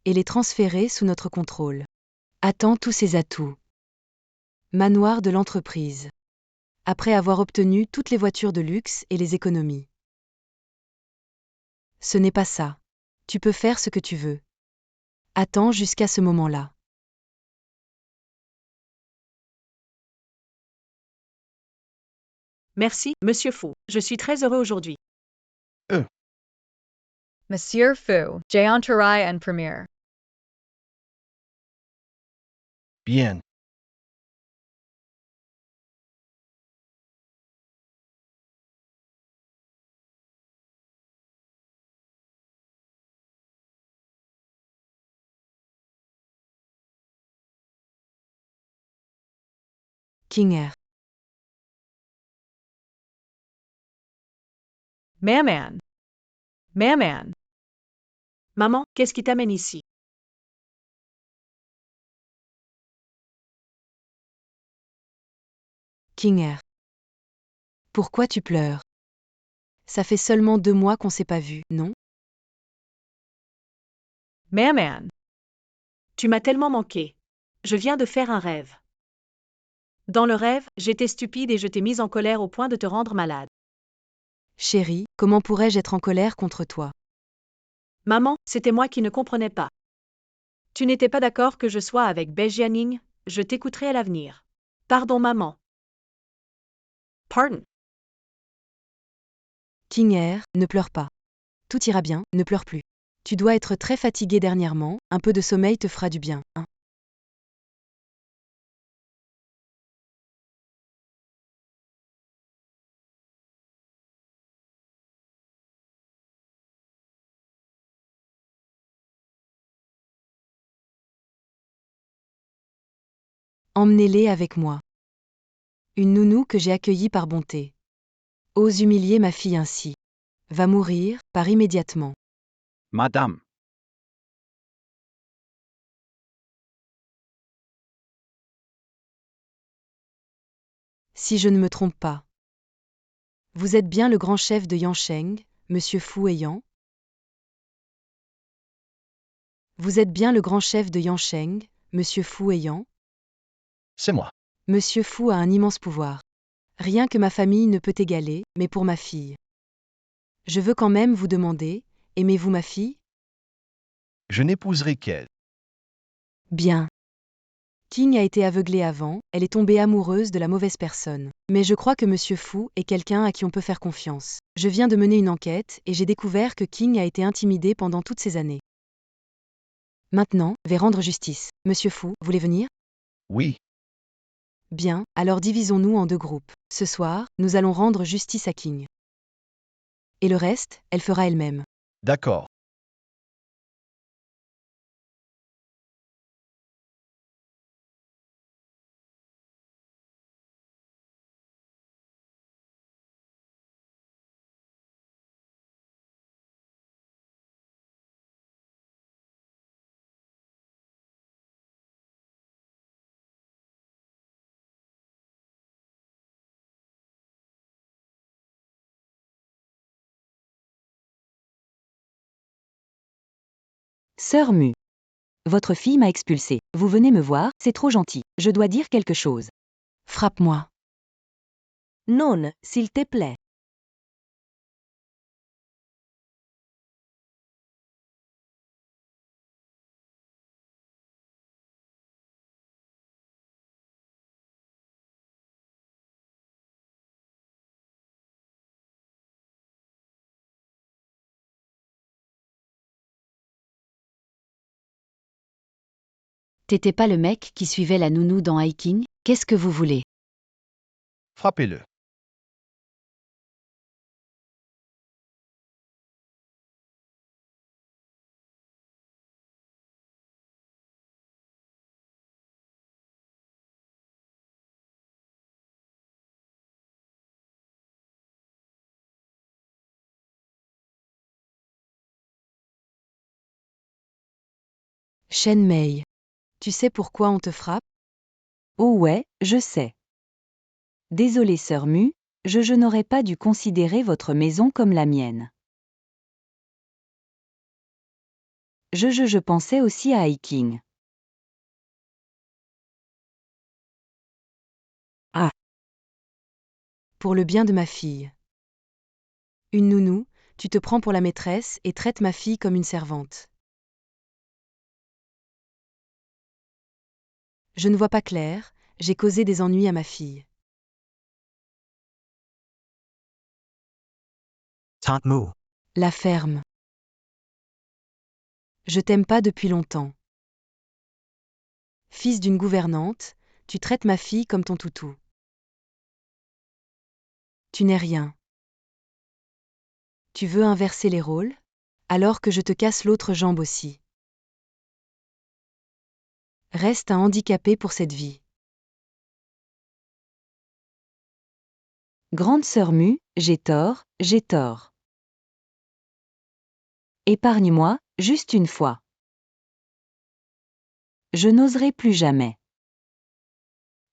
Et les transférer sous notre contrôle. Attends tous ces atouts. Manoir de l'entreprise. Après avoir obtenu toutes les voitures de luxe et les économies. Ce n'est pas ça. Tu peux faire ce que tu veux. Attends jusqu'à ce moment-là. Merci, Monsieur Fou. Je suis très heureux aujourd'hui. Monsieur Fu. Jayantarai and Premier. Bien. King Air. Maman. Maman. Maman, qu'est-ce qui t'amène ici? King Air. Pourquoi tu pleures? Ça fait seulement 2 mois qu'on s'est pas vu, non? Maman. Tu m'as tellement manqué. Je viens de faire un rêve. Dans le rêve, j'étais stupide et je t'ai mise en colère au point de te rendre malade. Chérie, comment pourrais-je être en colère contre toi? Maman, c'était moi qui ne comprenais pas. Tu n'étais pas d'accord que je sois avec Bejianing, je t'écouterai à l'avenir. Pardon maman. Pardon. King Air, ne pleure pas. Tout ira bien, ne pleure plus. Tu dois être très fatigué dernièrement, un peu de sommeil te fera du bien, hein. Emmenez-les avec moi. Une nounou que j'ai accueillie par bonté. Ose humilier ma fille ainsi. Va mourir, par immédiatement. Madame. Si je ne me trompe pas. Vous êtes bien le grand chef de Yansheng, Monsieur Fu et Yan? Vous êtes bien le grand chef de Yansheng, Monsieur Fu et Yan? C'est moi. Monsieur Fu a un immense pouvoir. Rien que ma famille ne peut égaler, mais pour ma fille. Je veux quand même vous demander, aimez-vous ma fille? Je n'épouserai qu'elle. Bien. King a été aveuglée avant, elle est tombée amoureuse de la mauvaise personne. Mais je crois que Monsieur Fu est quelqu'un à qui on peut faire confiance. Je viens de mener une enquête et j'ai découvert que King a été intimidé pendant toutes ces années. Maintenant, vais rendre justice. Monsieur Fu, voulez venir? Oui. Bien, alors divisons-nous en 2 groupes. Ce soir, nous allons rendre justice à King. Et le reste, elle fera elle-même. D'accord. Sœur Mu. Votre fille m'a expulsée. Vous venez me voir, c'est trop gentil. Je dois dire quelque chose. Frappe-moi. Non, s'il te plaît. T'étais pas le mec qui suivait la nounou dans Hiking? Qu'est-ce que vous voulez? Frappez-le. Shen Mei. Tu sais pourquoi on te frappe? Oh ouais, je sais. Désolée sœur Mu, je n'aurais pas dû considérer votre maison comme la mienne. Je pensais aussi à Hiking. Ah. Pour le bien de ma fille. Une nounou, tu te prends pour la maîtresse et traites ma fille comme une servante. Je ne vois pas clair, j'ai causé des ennuis à ma fille. Tante Mu. La ferme. Je t'aime pas depuis longtemps. Fils d'une gouvernante, tu traites ma fille comme ton toutou. Tu n'es rien. Tu veux inverser les rôles? Alors que je te casse l'autre jambe aussi. Reste un handicapé pour cette vie. Grande sœur Mu, j'ai tort, j'ai tort. Épargne-moi, juste une fois. Je n'oserai plus jamais.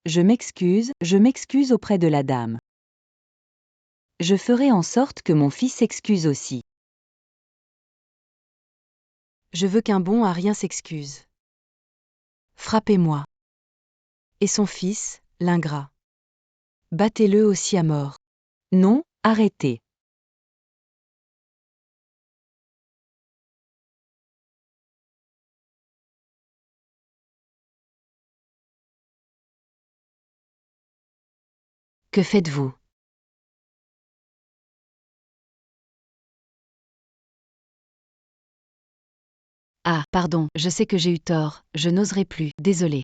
Je m'excuse auprès de la dame. Je ferai en sorte que mon fils s'excuse aussi. Je veux qu'un bon à rien s'excuse. Frappez-moi. Et son fils, l'ingrat. Battez-le aussi à mort. Non, arrêtez. Que faites-vous? Ah, pardon, je sais que j'ai eu tort, je n'oserai plus, désolé.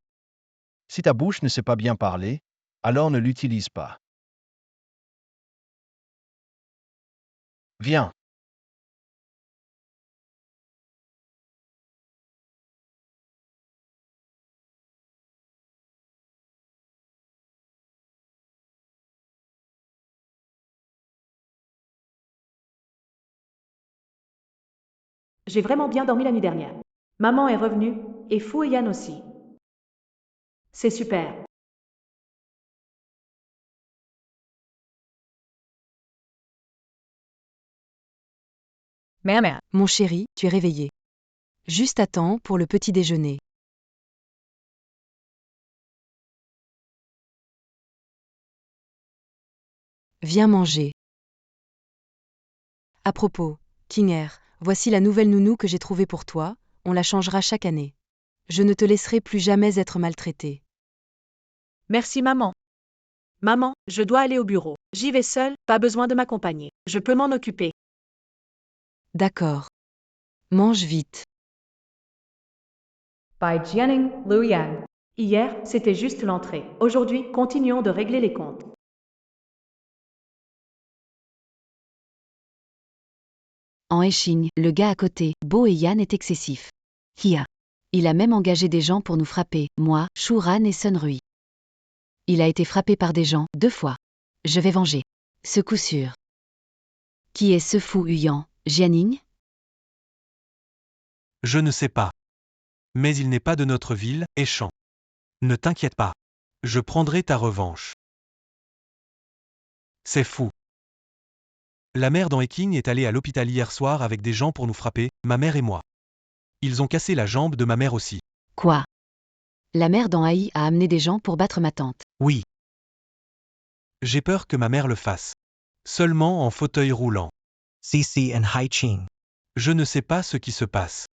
Si ta bouche ne sait pas bien parler, alors ne l'utilise pas. Viens. J'ai vraiment bien dormi la nuit dernière. Maman est revenue, et Fou et Yann aussi. C'est super. Maman. Mon chéri, tu es réveillé. Juste à temps pour le petit déjeuner. Viens manger. À propos, King Air, voici la nouvelle nounou que j'ai trouvée pour toi, on la changera chaque année. Je ne te laisserai plus jamais être maltraitée. Merci maman. Maman, je dois aller au bureau. J'y vais seule, pas besoin de m'accompagner. Je peux m'en occuper. D'accord. Mange vite. By Jianing Lu Yan. Hier, c'était juste l'entrée. Aujourd'hui, continuons de régler les comptes. En Heching, le gars à côté, Bo et Yann est excessif. Hia. Il a même engagé des gens pour nous frapper, moi, Shuran et Sunrui. Il a été frappé par des gens, 2 fois. Je vais venger. Ce coup sûr. Qui est ce fou Huyan, Jianing? Je ne sais pas. Mais il n'est pas de notre ville, Échamp. Ne t'inquiète pas. Je prendrai ta revanche. C'est fou. La mère d'Henking est allée à l'hôpital hier soir avec des gens pour nous frapper, ma mère et moi. Ils ont cassé la jambe de ma mère aussi. Quoi? La mère d'Anhaï a amené des gens pour battre ma tante. Oui. J'ai peur que ma mère le fasse. Seulement en fauteuil roulant. Cici and Haiqing. Je ne sais pas ce qui se passe.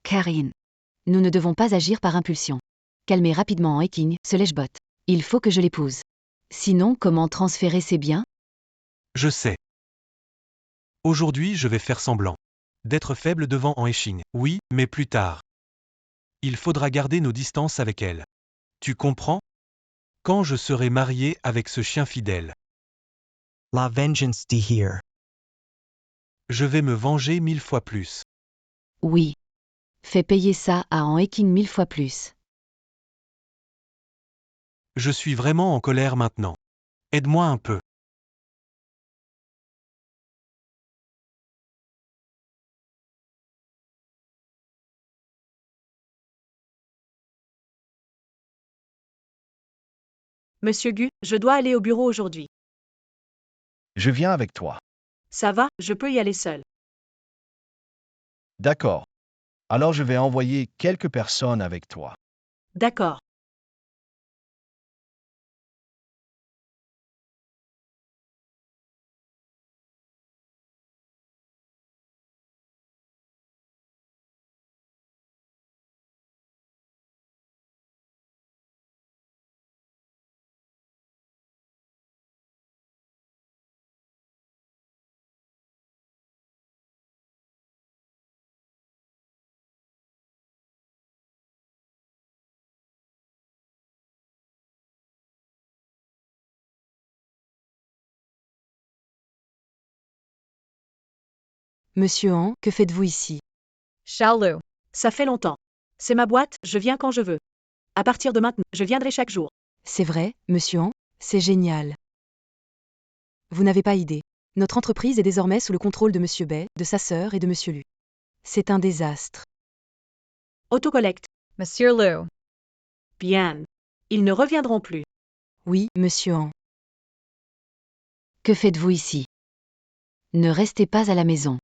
Karine. Nous ne devons pas agir par impulsion. Calmez rapidement Haiqing, ce lèche-bot. Il faut que je l'épouse. Sinon, comment transférer ses biens? Je sais. Aujourd'hui, je vais faire semblant d'être faible devant Haiqing. Oui, mais plus tard. Il faudra garder nos distances avec elle. Tu comprends? Quand je serai marié avec ce chien fidèle. La vengeance de here. Je vais me venger 1000 fois plus. Oui. Fais payer ça à Haiqing 1000 fois plus. Je suis vraiment en colère maintenant. Aide-moi un peu. Monsieur Gu, je dois aller au bureau aujourd'hui. Je viens avec toi. Ça va, je peux y aller seul. D'accord. Alors je vais envoyer quelques personnes avec toi. D'accord. Monsieur Han, que faites-vous ici? Xiaolu. Ça fait longtemps. C'est ma boîte, je viens quand je veux. À partir de maintenant, je viendrai chaque jour. C'est vrai, monsieur Han? C'est génial. Vous n'avez pas idée. Notre entreprise est désormais sous le contrôle de monsieur Bai, de sa sœur et de monsieur Lu. C'est un désastre. Autocollecte. Monsieur Liu. Bien. Ils ne reviendront plus. Oui, monsieur Han. Que faites-vous ici? Ne restez pas à la maison.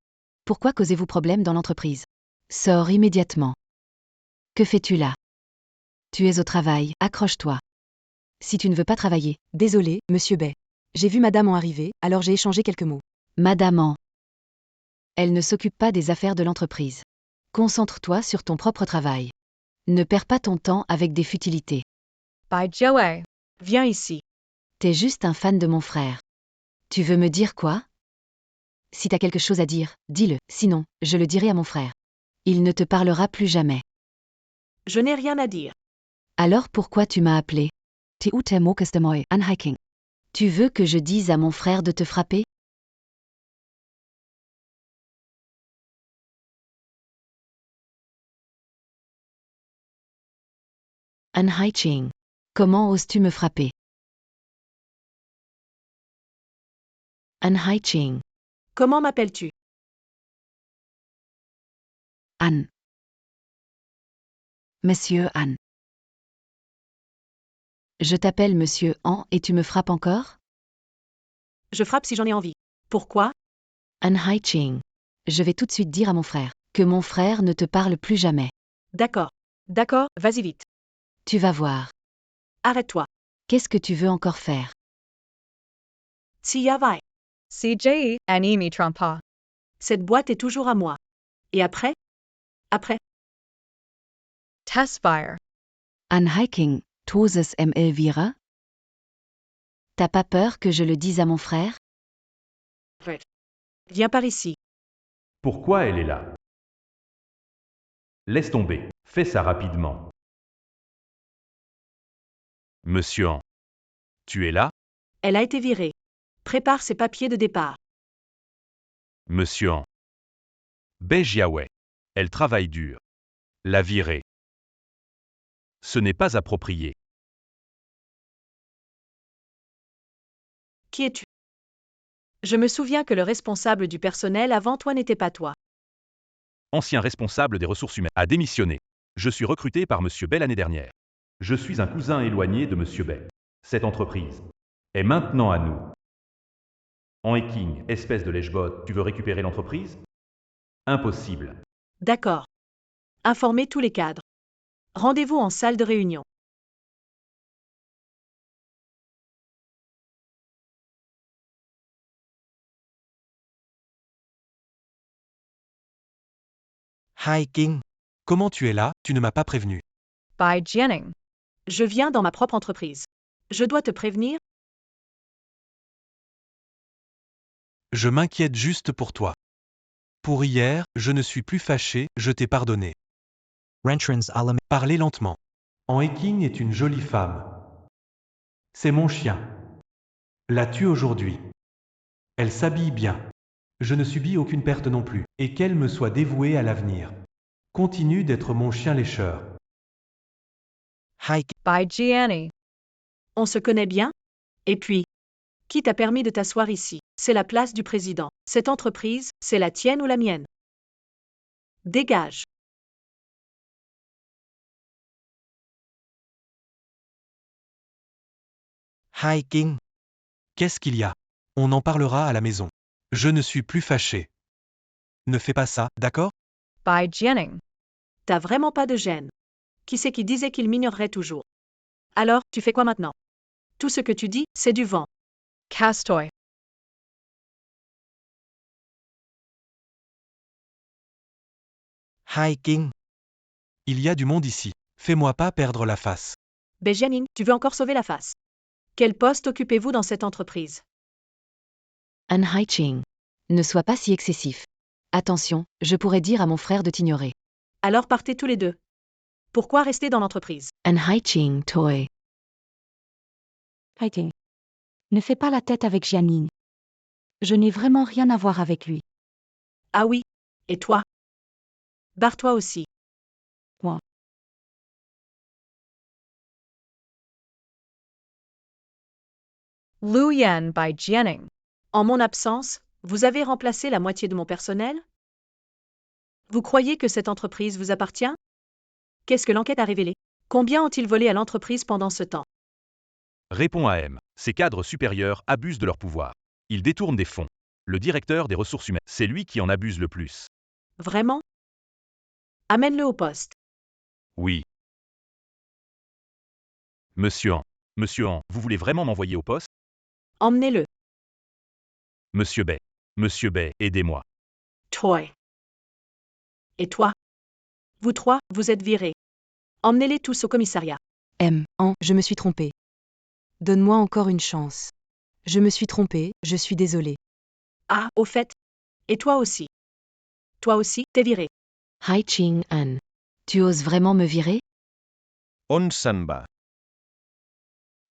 Pourquoi causez-vous problème dans l'entreprise? Sors immédiatement. Que fais-tu là? Tu es au travail, accroche-toi. Si tu ne veux pas travailler, désolé, monsieur Bai. J'ai vu madame en arriver, alors j'ai échangé quelques mots. Madame An. Elle ne s'occupe pas des affaires de l'entreprise. Concentre-toi sur ton propre travail. Ne perds pas ton temps avec des futilités. Bai Jiawei. Viens ici. T'es juste un fan de mon frère. Tu veux me dire quoi? Si t'as quelque chose à dire, dis-le, sinon, je le dirai à mon frère. Il ne te parlera plus jamais. Je n'ai rien à dire. Alors pourquoi tu m'as appelé? Tu veux que je dise à mon frère de te frapper? An Haiqing. Comment oses-tu me frapper? An Haiqing. Comment m'appelles-tu? An. Monsieur An. Je t'appelle Monsieur An et tu me frappes encore? Je frappe si j'en ai envie. Pourquoi? An Haiqing. Je vais tout de suite dire à mon frère que mon frère ne te parle plus jamais. D'accord. D'accord, vas-y vite. Tu vas voir. Arrête-toi. Qu'est-ce que tu veux encore faire? Tia vai. CJE, Annie me trompe pas. Cette boîte est toujours à moi. Et après? Après? Tespire. An Haiqing, toses Elvira? T'as pas peur que je le dise à mon frère? Viens par ici. Pourquoi elle est là? Laisse tomber. Fais ça rapidement. Monsieur An. Tu es là? Elle a été virée. Prépare ses papiers de départ. Monsieur An. Bai Jiawei. Elle travaille dur. La virer. Ce n'est pas approprié. Qui es-tu? Je me souviens que le responsable du personnel avant toi n'était pas toi. Ancien responsable des ressources humaines, a démissionné. Je suis recruté par Monsieur Bai l'année dernière. Je suis un cousin éloigné de monsieur Bai. Cette entreprise est maintenant à nous. En Haiqing, espèce de lèche-bot, tu veux récupérer l'entreprise? Impossible. D'accord. Informez tous les cadres. Rendez-vous en salle de réunion. Hai King. Comment tu es là, tu ne m'as pas prévenu. By Jianing. Je viens dans ma propre entreprise. Je dois te prévenir? Je m'inquiète juste pour toi. Pour hier, je ne suis plus fâché, je t'ai pardonné. Rentrance alam. Parlez lentement. Anheking est une jolie femme. C'est mon chien. L'as-tu aujourd'hui? Elle s'habille bien. Je ne subis aucune perte non plus, et qu'elle me soit dévouée à l'avenir. Continue d'être mon chien lécheur. Hai By Gianni. On se connaît bien? Et puis, qui t'a permis de t'asseoir ici? C'est la place du président. Cette entreprise, c'est la tienne ou la mienne? Dégage. Hai King. Qu'est-ce qu'il y a? On en parlera à la maison. Je ne suis plus fâché. Ne fais pas ça, d'accord? By Jianing. T'as vraiment pas de gêne. Qui c'est qui disait qu'il m'ignorerait toujours? Alors, tu fais quoi maintenant? Tout ce que tu dis, c'est du vent. Castoy. Hai King. Il y a du monde ici. Fais-moi pas perdre la face. Benjamin, tu veux encore sauver la face? Quel poste occupez-vous dans cette entreprise? An Hai-Ching. Ne sois pas si excessif. Attention, je pourrais dire à mon frère de t'ignorer. Alors partez tous les deux. Pourquoi rester dans l'entreprise? An Hai-Ching Toy. Haïti. Ne fais pas la tête avec Jianing. Je n'ai vraiment rien à voir avec lui. Ah oui. Et toi? Barre-toi aussi. Moi. Lu Yan by Jianing. En mon absence, vous avez remplacé la moitié de mon personnel? Vous croyez que cette entreprise vous appartient? Qu'est-ce que l'enquête a révélé? Combien ont-ils volé à l'entreprise pendant ce temps? Répond AM. Ces cadres supérieurs abusent de leur pouvoir. Ils détournent des fonds. Le directeur des ressources humaines, c'est lui qui en abuse le plus. Vraiment? Amène-le au poste. Oui. Monsieur An, vous voulez vraiment m'envoyer au poste? Emmenez-le. Monsieur Bay, aidez-moi. Toy. Et toi? Vous trois, vous êtes virés. Emmenez-les tous au commissariat. Je me suis trompée. Donne-moi encore une chance. Je me suis trompée, je suis désolée. Ah, au fait. Et toi aussi. Toi aussi, t'es viré. Hai-Ching An. Tu oses vraiment me virer? Onsanba.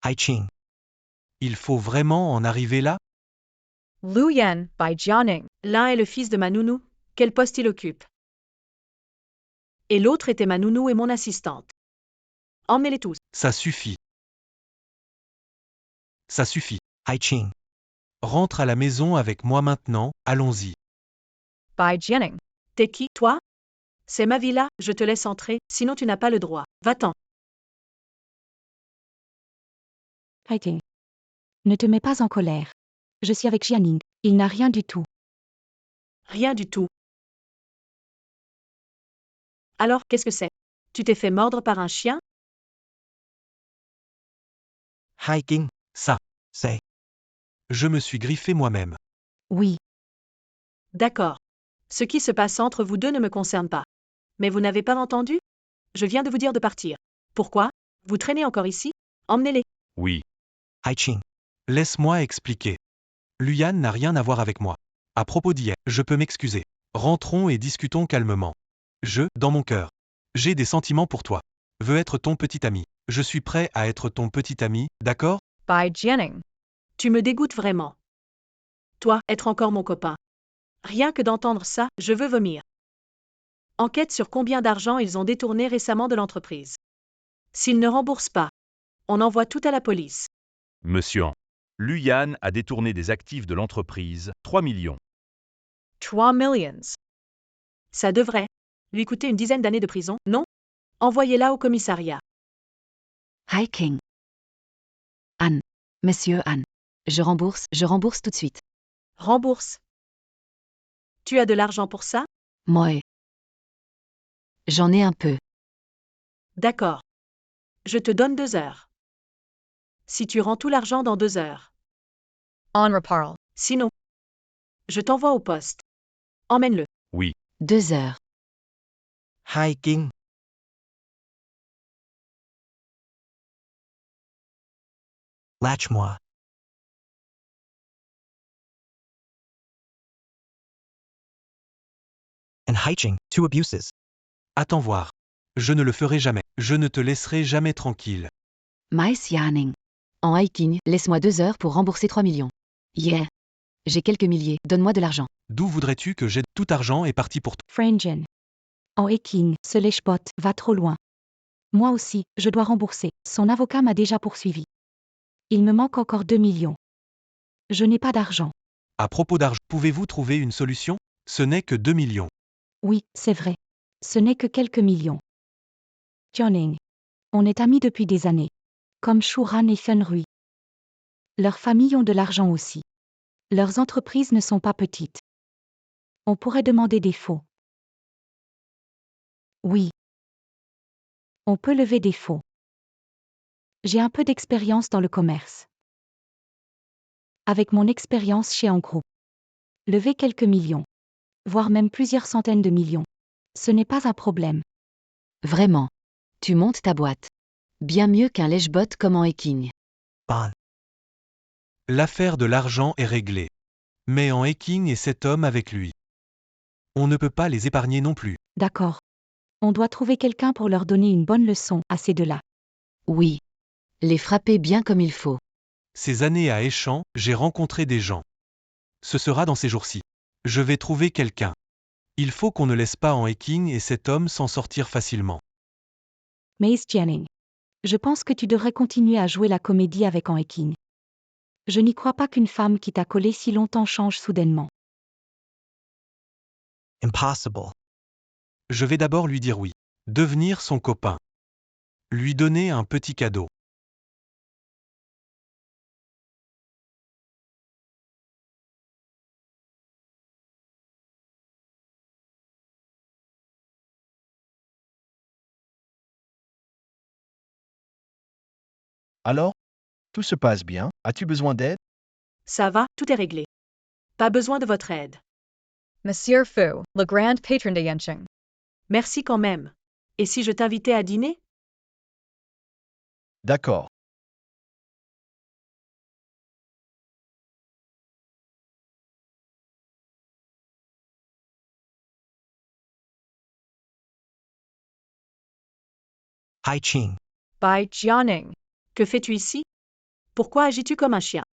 Hai-Ching. Il faut vraiment en arriver là? Lu Yan by Jianing. L'un est le fils de ma nounou. Quel poste il occupe? Et l'autre était ma nounou et mon assistante. Emmenez-les tous. Ça suffit. Ça suffit. Hai-Ching. Rentre à la maison avec moi maintenant, allons-y. By Jianing. T'es qui, toi? C'est ma villa, je te laisse entrer, sinon tu n'as pas le droit. Va-t'en. Haïti. Ne te mets pas en colère. Je suis avec Jianing. Il n'a rien du tout. Rien du tout. Alors, qu'est-ce que c'est? Tu t'es fait mordre par un chien? Hai King. Ça. C'est. Je me suis griffé moi-même. Oui. D'accord. Ce qui se passe entre vous deux ne me concerne pas. Mais vous n'avez pas entendu? Je viens de vous dire de partir. Pourquoi? Vous traînez encore ici? Emmenez-les. Oui. Hai-Ching. Laisse-moi expliquer. Luyan n'a rien à voir avec moi. À propos d'hier, je peux m'excuser. Rentrons et discutons calmement. Dans mon cœur, j'ai des sentiments pour toi. Veux être ton petit ami. Je suis prêt à être ton petit ami, d'accord? By Jianing. Tu me dégoûtes vraiment. Toi, être encore mon copain. Rien que d'entendre ça, je veux vomir. Enquête sur combien d'argent ils ont détourné récemment de l'entreprise. S'ils ne remboursent pas, on envoie tout à la police. Monsieur An. Luyan a détourné des actifs de l'entreprise, 3 millions. 3 millions. Ça devrait lui coûter une dizaine d'années de prison, non? Envoyez-la au commissariat. Hai-King. An. Monsieur An. Je rembourse tout de suite. Rembourse. Tu as de l'argent pour ça? Moi. J'en ai un peu. D'accord. Je te donne 2 heures. Si tu rends tout l'argent dans 2 heures. On reparle. Sinon, je t'envoie au poste. Emmène-le. Oui. 2 heures. Hiking. Lâche-moi. And hiking, 2 abuses. Attends voir. Je ne le ferai jamais. Je ne te laisserai jamais tranquille. Mais Janning. En hiking, laisse-moi 2 heures pour rembourser 3 millions. Yeah. J'ai quelques milliers, donne-moi de l'argent. D'où voudrais-tu que j'aide? Tout argent est parti pour toi. Frangen. En hiking, ce lèche-bot va trop loin. Moi aussi, je dois rembourser. Son avocat m'a déjà poursuivi. Il me manque encore 2 millions. Je n'ai pas d'argent. À propos d'argent, pouvez-vous trouver une solution? Ce n'est que 2 millions. Oui, c'est vrai. Ce n'est que quelques millions. Janning. On est amis depuis des années. Comme Shuran et Fenrui. Leurs familles ont de l'argent aussi. Leurs entreprises ne sont pas petites. On pourrait demander des faux. Oui. On peut lever des faux. J'ai un peu d'expérience dans le commerce. Avec mon expérience chez En Groupe. Lever quelques millions. Voire même plusieurs centaines de millions. Ce n'est pas un problème. Vraiment. Tu montes ta boîte. Bien mieux qu'un lèche-bot comme en hiking. Bon. L'affaire de l'argent est réglée. Mais en hiking et cet homme avec lui. On ne peut pas les épargner non plus. D'accord. On doit trouver quelqu'un pour leur donner une bonne leçon à ces deux-là. Oui. Les frapper bien comme il faut. Ces années à Échamps, j'ai rencontré des gens. Ce sera dans ces jours-ci. Je vais trouver quelqu'un. Il faut qu'on ne laisse pas en hiking et cet homme s'en sortir facilement. Mace Janning. Je pense que tu devrais continuer à jouer la comédie avec En hiking. Je n'y crois pas qu'une femme qui t'a collé si longtemps change soudainement. Impossible. Je vais d'abord lui dire oui. Devenir son copain. Lui donner un petit cadeau. Alors, tout se passe bien. As-tu besoin d'aide? Ça va, tout est réglé. Pas besoin de votre aide. Monsieur Fu, le grand patron de Yancheng. Merci quand même. Et si je t'invitais à dîner? D'accord. Hai Ching. By Jianing. Que fais-tu ici? Pourquoi agis-tu comme un chien?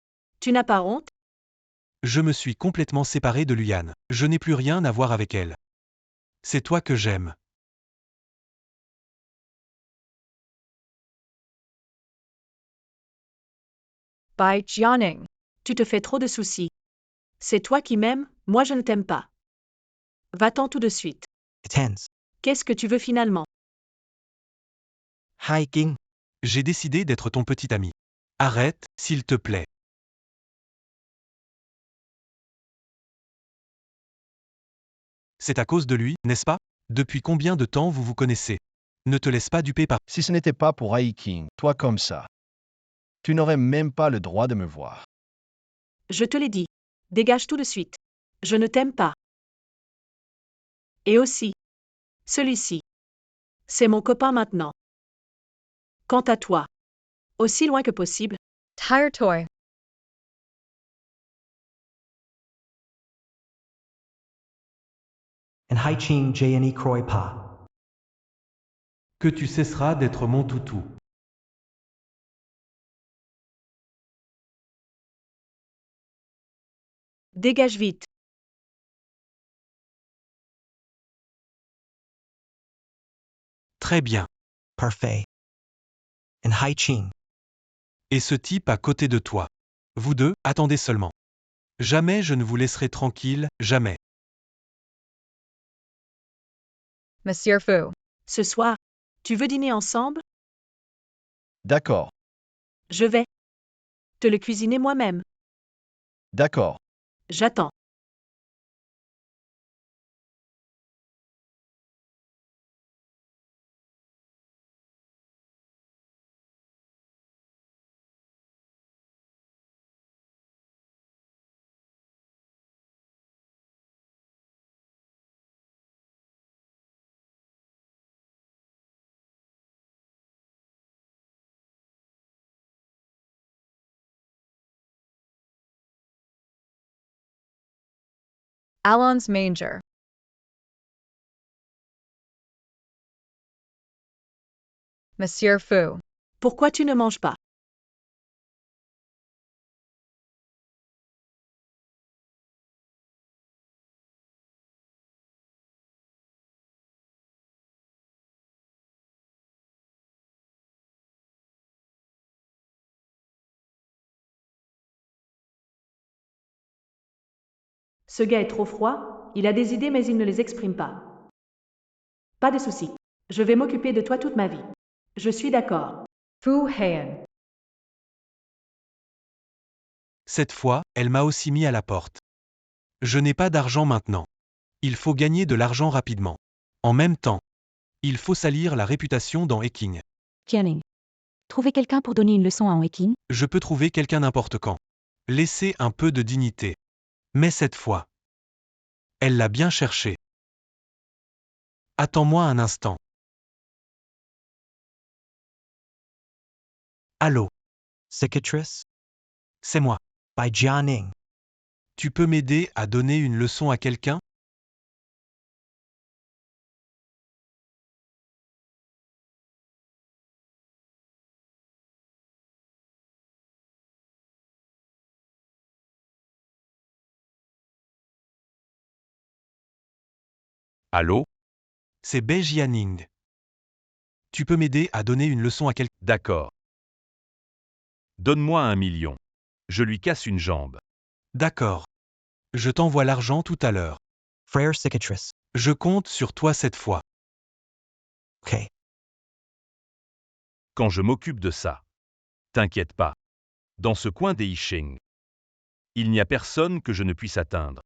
Tu n'as pas honte? Je me suis complètement séparé de Luyan. Je n'ai plus rien à voir avec elle. C'est toi que j'aime. By Jianing. Tu te fais trop de soucis. C'est toi qui m'aimes, moi je ne t'aime pas. Va-t'en tout de suite. Tense. Qu'est-ce que tu veux finalement? Hiking. J'ai décidé d'être ton petit ami. Arrête, s'il te plaît. C'est à cause de lui, n'est-ce pas? Depuis combien de temps vous vous connaissez? Ne te laisse pas duper par... Si ce n'était pas pour hiking, toi comme ça, tu n'aurais même pas le droit de me voir. Je te l'ai dit. Dégage tout de suite. Je ne t'aime pas. Et aussi. Celui-ci. C'est mon copain maintenant. Quant à toi. Aussi loin que possible. Tire toy. And Hai Ching Jani Croy Pa. Que tu cesseras d'être mon toutou. Dégage vite. Très bien. Parfait. And Hai Ching. Et ce type à côté de toi. Vous deux, attendez seulement. Jamais je ne vous laisserai tranquille, jamais. Monsieur Fu. Ce soir. Tu veux dîner ensemble? D'accord. Je vais. Te le cuisiner moi-même. D'accord. J'attends. Alon's manger. Monsieur Fu. Pourquoi tu ne manges pas? Ce gars est trop froid, il a des idées mais il ne les exprime pas. Pas de souci. Je vais m'occuper de toi toute ma vie. Je suis d'accord. Fu Heian. Cette fois, elle m'a aussi mis à la porte. Je n'ai pas d'argent maintenant. Il faut gagner de l'argent rapidement. En même temps, il faut salir la réputation dans Eking. Jianing. Trouver quelqu'un pour donner une leçon à Weking? Je peux trouver quelqu'un n'importe quand. Laissez un peu de dignité. Mais cette fois, elle l'a bien cherché. Attends-moi un instant. Allô, Cicatrice? c'est moi. By Jianing. Tu peux m'aider à donner une leçon à quelqu'un? Allô? C'est Bei Jianing. Tu peux m'aider à donner une leçon à quelqu'un? D'accord. Donne-moi 1 million. Je lui casse une jambe. D'accord. Je t'envoie l'argent tout à l'heure. Frère Cicatrice. Je compte sur toi cette fois. Ok. Quand je m'occupe de ça. T'inquiète pas. Dans ce coin des Yixing, il n'y a personne que je ne puisse atteindre.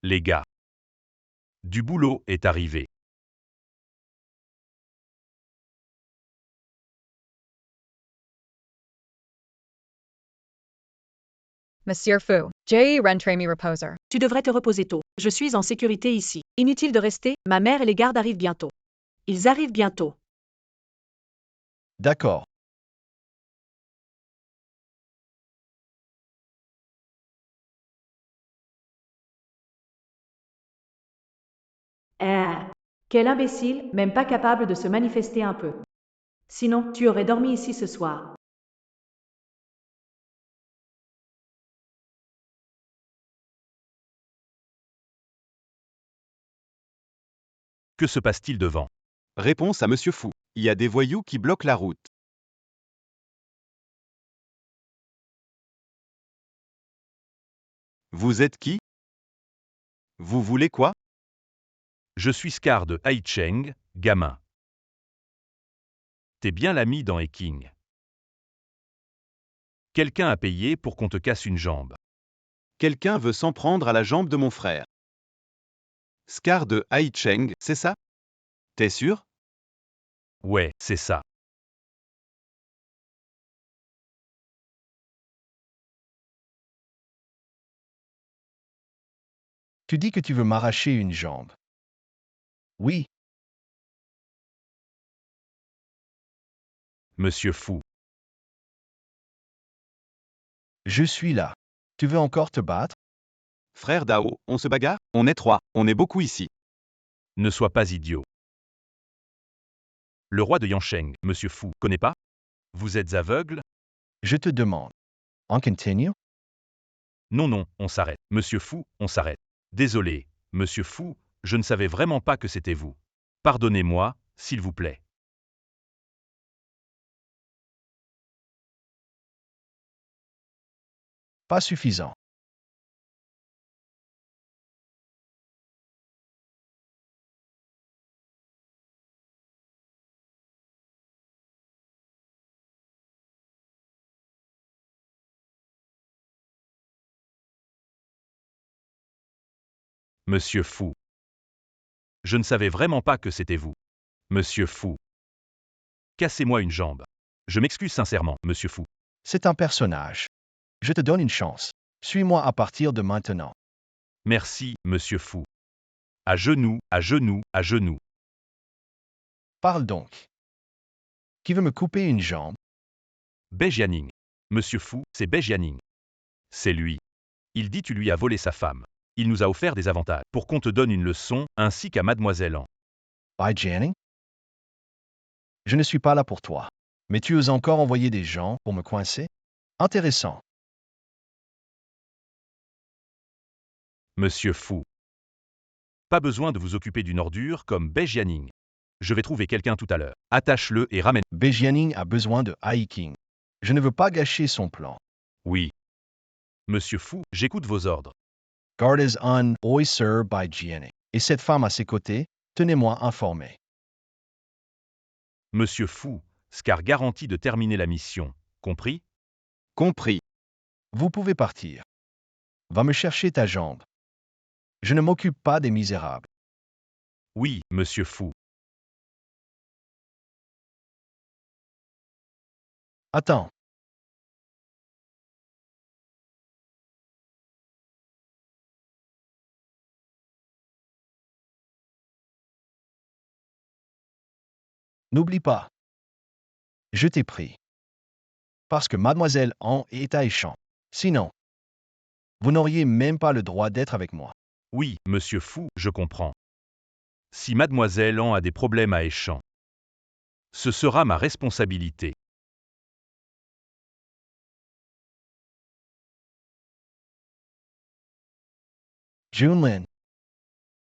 Les gars. Du boulot est arrivé. Monsieur Fu. J. Rentremi Reposer. Tu devrais te reposer tôt. Je suis en sécurité ici. Inutile de rester, ma mère et les gardes arrivent bientôt. Ils arrivent bientôt. D'accord. Quel imbécile, même pas capable de se manifester un peu. Sinon, tu aurais dormi ici ce soir. Que se passe-t-il devant? Réponse à Monsieur Fou. Il y a des voyous qui bloquent la route. Vous êtes qui? Vous voulez quoi? Je suis Scar de Haicheng, gamin. T'es bien l'ami dans Eking. Quelqu'un a payé pour qu'on te casse une jambe. Quelqu'un veut s'en prendre à la jambe de mon frère. Scar de Haicheng, c'est ça? T'es sûr? Ouais, c'est ça. Tu dis que tu veux m'arracher une jambe. Oui, Monsieur Fou. je suis là. Tu veux encore te battre? Frère Dao, on se bagarre? On est 3, on est beaucoup ici. Ne sois pas idiot. Le roi de Yansheng, Monsieur Fou, connaît pas? Vous êtes aveugle? Je te demande. On continue? Non, non, on s'arrête. Monsieur Fou, on s'arrête. Désolé, Monsieur Fou, je ne savais vraiment pas que c'était vous. Pardonnez-moi, s'il vous plaît. Pas suffisant. Monsieur Fou. Je ne savais vraiment pas que c'était vous. Monsieur Fou. Cassez-moi une jambe. Je m'excuse sincèrement, Monsieur Fou. C'est un personnage. Je te donne une chance. Suis-moi à partir de maintenant. Merci, Monsieur Fou. À genoux, à genoux, à genoux. Parle donc. Qui veut me couper une jambe? Bei Jianing. Monsieur Fou, c'est Bei Jianing. C'est lui. Il dit tu lui as volé sa femme. Il nous a offert des avantages pour qu'on te donne une leçon, ainsi qu'à Mademoiselle An. By Janning? Je ne suis pas là pour toi. Mais tu oses encore envoyer des gens pour me coincer? Intéressant. Monsieur Fou. Pas besoin de vous occuper d'une ordure comme Bei Jianing. Je vais trouver quelqu'un tout à l'heure. Attache-le et ramène. Bei Jianing a besoin de Hiking. Je ne veux pas gâcher son plan. Oui. Monsieur Fou, j'écoute vos ordres. Gardes un œil sur Bei Jianing. Et cette femme à ses côtés, tenez-moi informé. Monsieur Fou, Scar garantit de terminer la mission. Compris? Compris. Vous pouvez partir. Va me chercher ta jambe. Je ne m'occupe pas des misérables. Oui, Monsieur Fou. Attends. N'oublie pas. Je t'ai pris. Parce que Mademoiselle An est à Échamps. Sinon, vous n'auriez même pas le droit d'être avec moi. Oui, Monsieur Fou, je comprends. Si Mademoiselle An a des problèmes à Échamps, ce sera ma responsabilité. Junlin.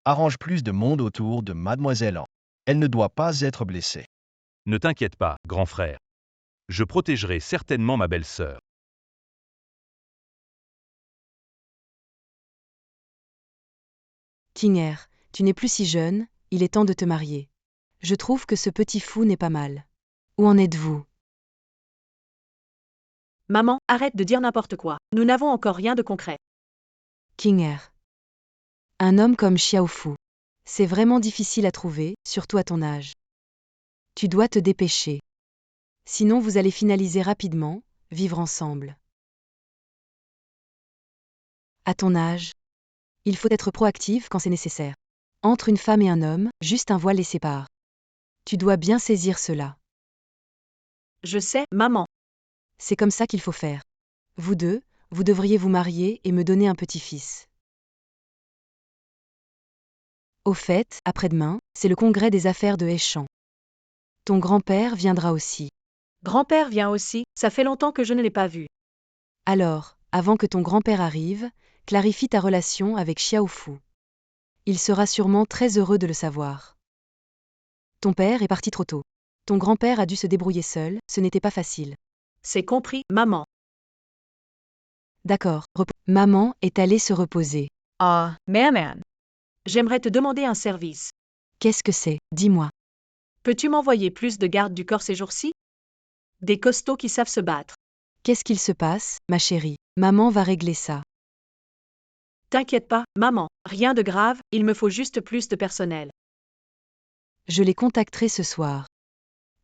Arrange plus de monde autour de Mademoiselle An. Elle ne doit pas être blessée. Ne t'inquiète pas, grand frère. Je protégerai certainement ma belle-sœur. King R, tu n'es plus si jeune, il est temps de te marier. Je trouve que ce petit fou n'est pas mal. Où en êtes-vous? Maman, arrête de dire n'importe quoi. Nous n'avons encore rien de concret. King R. Un homme comme Xiao Fu. C'est vraiment difficile à trouver, surtout à ton âge. Tu dois te dépêcher. Sinon vous allez finaliser rapidement, vivre ensemble. À ton âge, il faut être proactive quand c'est nécessaire. Entre une femme et un homme, juste un voile les sépare. Tu dois bien saisir cela. Je sais, maman. C'est comme ça qu'il faut faire. Vous deux, vous devriez vous marier et me donner un petit-fils. Au fait, après-demain, c'est le congrès des affaires de Échamps. Ton grand-père viendra aussi. Grand-père vient aussi, ça fait longtemps que je ne l'ai pas vu. Alors, avant que ton grand-père arrive, clarifie ta relation avec Xiao Fu. Il sera sûrement très heureux de le savoir. Ton père est parti trop tôt. Ton grand-père a dû se débrouiller seul, ce n'était pas facile. C'est compris, maman. D'accord, maman est allée se reposer. Ah, Maman. J'aimerais te demander un service. Qu'est-ce que c'est? Dis-moi. Peux-tu m'envoyer plus de gardes du corps ces jours-ci? Des costauds qui savent se battre. Qu'est-ce qu'il se passe, ma chérie? Maman va régler ça. T'inquiète pas, maman, rien de grave, il me faut juste plus de personnel. Je les contacterai ce soir.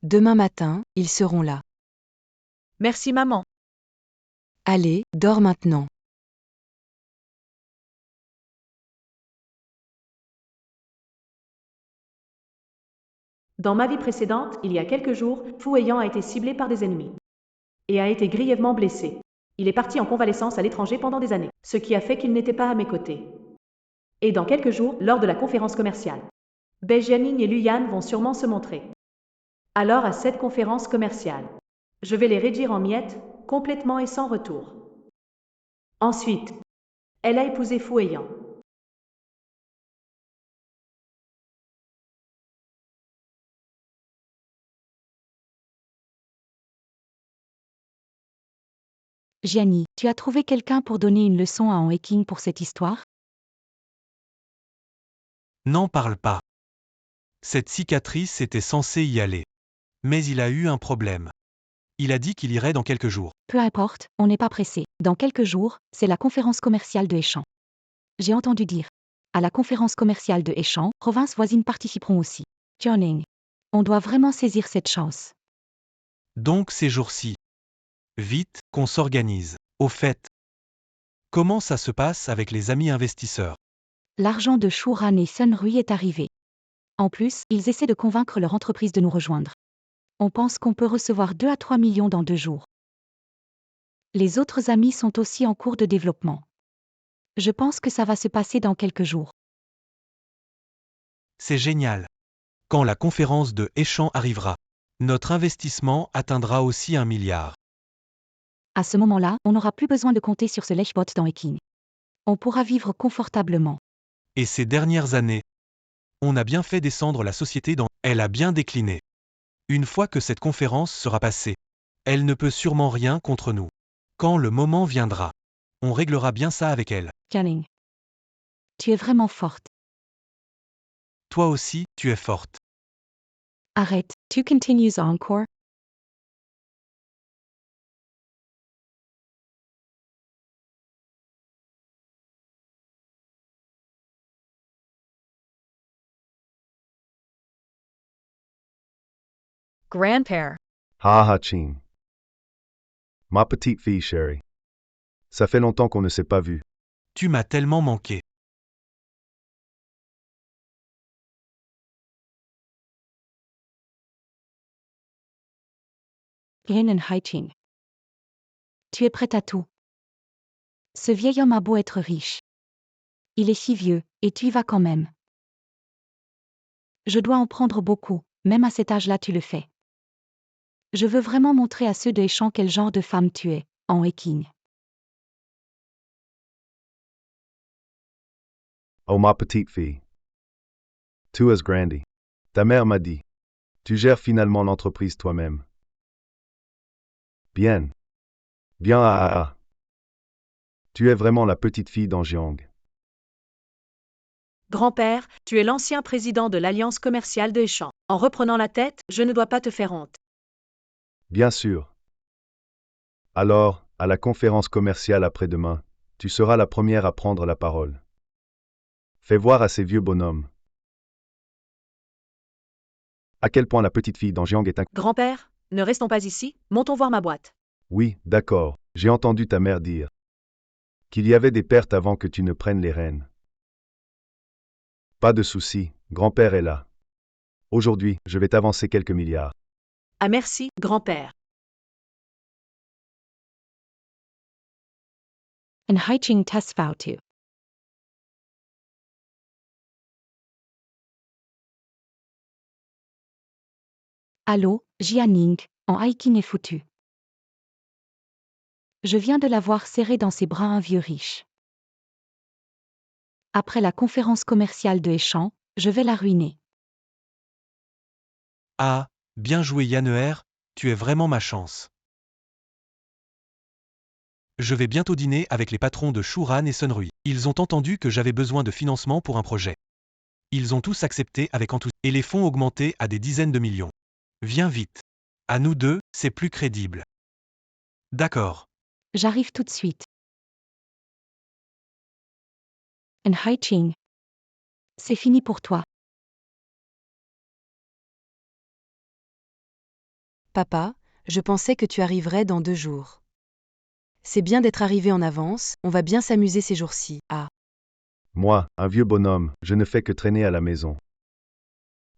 Demain matin, ils seront là. Merci maman. Allez, dors maintenant. Dans ma vie précédente, il y a quelques jours, Fu Weiyan a été ciblé par des ennemis et a été grièvement blessé. Il est parti en convalescence à l'étranger pendant des années, ce qui a fait qu'il n'était pas à mes côtés. Et dans quelques jours, lors de la conférence commerciale, Bei Jianing et Lu Yan vont sûrement se montrer. Alors à cette conférence commerciale, je vais les réduire en miettes, complètement et sans retour. Ensuite, elle a épousé Fu Weiyan. Jiani, tu as trouvé quelqu'un pour donner une leçon à An Heking pour cette histoire? N'en parle pas. Cette cicatrice était censée y aller. Mais il a eu un problème. Il a dit qu'il irait dans quelques jours. Peu importe, on n'est pas pressé. Dans quelques jours, c'est la conférence commerciale de Échamps. J'ai entendu dire. À la conférence commerciale de Échamps, provinces voisines participeront aussi. Jianing. On doit vraiment saisir cette chance. Donc ces jours-ci. Vite, qu'on s'organise. Au fait. Comment ça se passe avec les amis investisseurs? L'argent de Shuran et Sunrui est arrivé. En plus, ils essaient de convaincre leur entreprise de nous rejoindre. On pense qu'on peut recevoir 2 à 3 millions dans 2 jours. Les autres amis sont aussi en cours de développement. Je pense que ça va se passer dans quelques jours. C'est génial. Quand la conférence de Échange arrivera, notre investissement atteindra aussi 1 milliard. À ce moment-là, on n'aura plus besoin de compter sur ce lèche-bot dans Eking. On pourra vivre confortablement. Et ces dernières années, on a bien fait descendre la société dans... Elle a bien décliné. Une fois que cette conférence sera passée, elle ne peut sûrement rien contre nous. Quand le moment viendra, on réglera bien ça avec elle. Jianing. Tu es vraiment forte. Toi aussi, tu es forte. Arrête, tu continues encore. Grandpère. Ching. Ma petite fille chérie. Ça fait longtemps qu'on ne s'est pas vu. Tu m'as tellement manqué. Yin and Haiching. Tu es prête à tout. Ce vieil homme a beau être riche. Il est si vieux, et tu y vas quand même. Je dois en prendre beaucoup, même à cet âge-là tu le fais. Je veux vraiment montrer à ceux de Échange quel genre de femme tu es, en Eking. Oh ma petite fille. Tu es grandi. Ta mère m'a dit. Tu gères finalement l'entreprise toi-même. Bien. Bien Tu es vraiment la petite fille d'Anjiang. Grand-père, tu es l'ancien président de l'Alliance commerciale de Échange. En reprenant la tête, je ne dois pas te faire honte. Bien sûr. Alors, à la conférence commerciale après-demain, tu seras la première à prendre la parole. Fais voir à ces vieux bonhommes à quel point la petite fille d'Anjiang est un... Grand-père, ne restons pas ici, montons voir ma boîte. Oui, d'accord, j'ai entendu ta mère dire qu'il y avait des pertes avant que tu ne prennes les rênes. Pas de souci, grand-père est là. Aujourd'hui, je vais t'avancer quelques milliards. Ah merci, grand-père. En Haiching Tesfautu. Allô, Jianing, en Haiking est foutu. Je viens de la voir serrer dans ses bras un vieux riche. Après la conférence commerciale de Échange, je vais la ruiner. Ah, bien joué Yanner, tu es vraiment ma chance. Je vais bientôt dîner avec les patrons de Shuran et Sunrui. Ils ont entendu que j'avais besoin de financement pour un projet. Ils ont tous accepté avec enthousiasme et les fonds augmentés à des dizaines de millions. Viens vite. À nous deux, c'est plus crédible. D'accord. J'arrive tout de suite. En Haiching. C'est fini pour toi. Papa, je pensais que tu arriverais dans 2 jours. C'est bien d'être arrivé en avance, on va bien s'amuser ces jours-ci. Ah. Moi, un vieux bonhomme, je ne fais que traîner à la maison.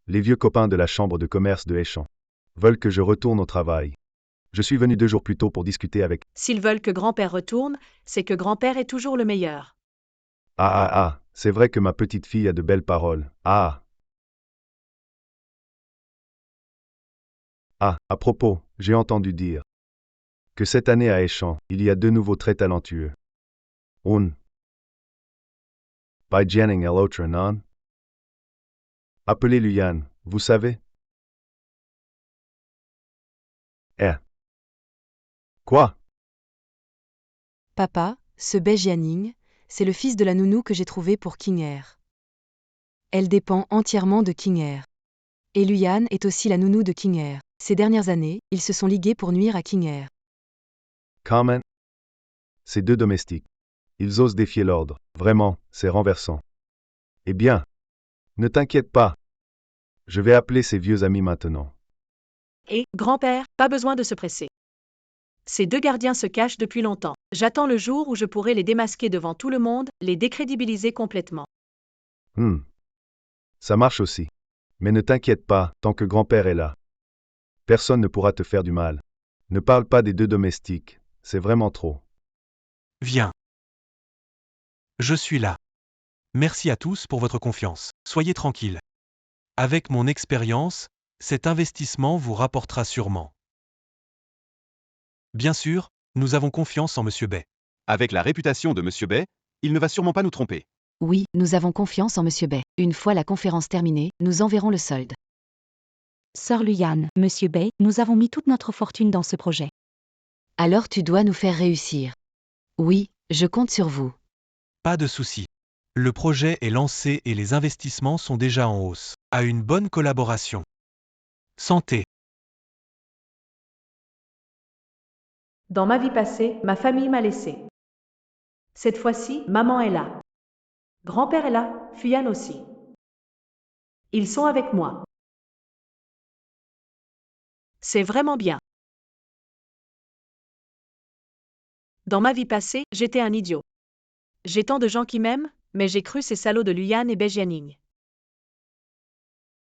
Les vieux copains de la chambre de commerce de Échange veulent que je retourne au travail. Je suis venu 2 jours plus tôt pour discuter avec... S'ils veulent que grand-père retourne, c'est que grand-père est toujours le meilleur. C'est vrai que ma petite fille a de belles paroles. À propos, j'ai entendu dire que cette année à Échange, il y a 2 nouveaux très talentueux. Un. By Jianing et l'autre non. Appelez Luyan, vous savez? Quoi? Papa, ce Bai Jianing, c'est le fils de la nounou que j'ai trouvé pour King Air. Elle dépend entièrement de King Air. Et Luyan est aussi la nounou de King Air. Ces dernières années, ils se sont ligués pour nuire à King Air. Comment? Ces 2 domestiques. Ils osent défier l'ordre. Vraiment, c'est renversant. Eh bien, ne t'inquiète pas. Je vais appeler ces vieux amis maintenant. Et, grand-père, pas besoin de se presser. Ces 2 gardiens se cachent depuis longtemps. J'attends le jour où je pourrai les démasquer devant tout le monde, les décrédibiliser complètement. Ça marche aussi. Mais ne t'inquiète pas, tant que grand-père est là. Personne ne pourra te faire du mal. Ne parle pas des 2 domestiques, c'est vraiment trop. Viens. Je suis là. Merci à tous pour votre confiance. Soyez tranquilles. Avec mon expérience, cet investissement vous rapportera sûrement. Bien sûr, nous avons confiance en Monsieur Bay. Avec la réputation de Monsieur Bay, il ne va sûrement pas nous tromper. Oui, nous avons confiance en Monsieur Bay. Une fois la conférence terminée, nous enverrons le solde. Sœur Luyan, Monsieur Bay, nous avons mis toute notre fortune dans ce projet. Alors tu dois nous faire réussir. Oui, je compte sur vous. Pas de souci. Le projet est lancé et les investissements sont déjà en hausse. À une bonne collaboration. Santé. Dans ma vie passée, ma famille m'a laissé. Cette fois-ci, maman est là. Grand-père est là, Fuyan aussi. Ils sont avec moi. C'est vraiment bien. Dans ma vie passée, j'étais un idiot. J'ai tant de gens qui m'aiment, mais j'ai cru ces salauds de Luyan et Bejianing.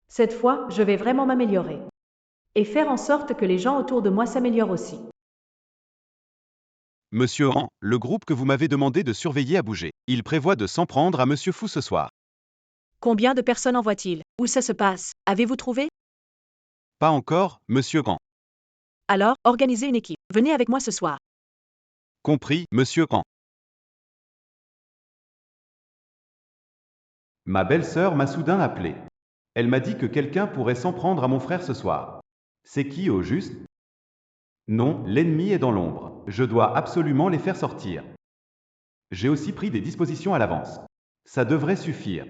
Cette fois, je vais vraiment m'améliorer. Et faire en sorte que les gens autour de moi s'améliorent aussi. Monsieur Han, le groupe que vous m'avez demandé de surveiller a bougé. Il prévoit de s'en prendre à Monsieur Fu ce soir. Combien de personnes envoie-t-il? Où ça se passe? Avez-vous trouvé? Pas encore, Monsieur Han. Alors, organisez une équipe. Venez avec moi ce soir. Compris, Monsieur Han. Ma belle-sœur m'a soudain appelé. Elle m'a dit que quelqu'un pourrait s'en prendre à mon frère ce soir. C'est qui au juste? Non, l'ennemi est dans l'ombre. Je dois absolument les faire sortir. J'ai aussi pris des dispositions à l'avance. Ça devrait suffire.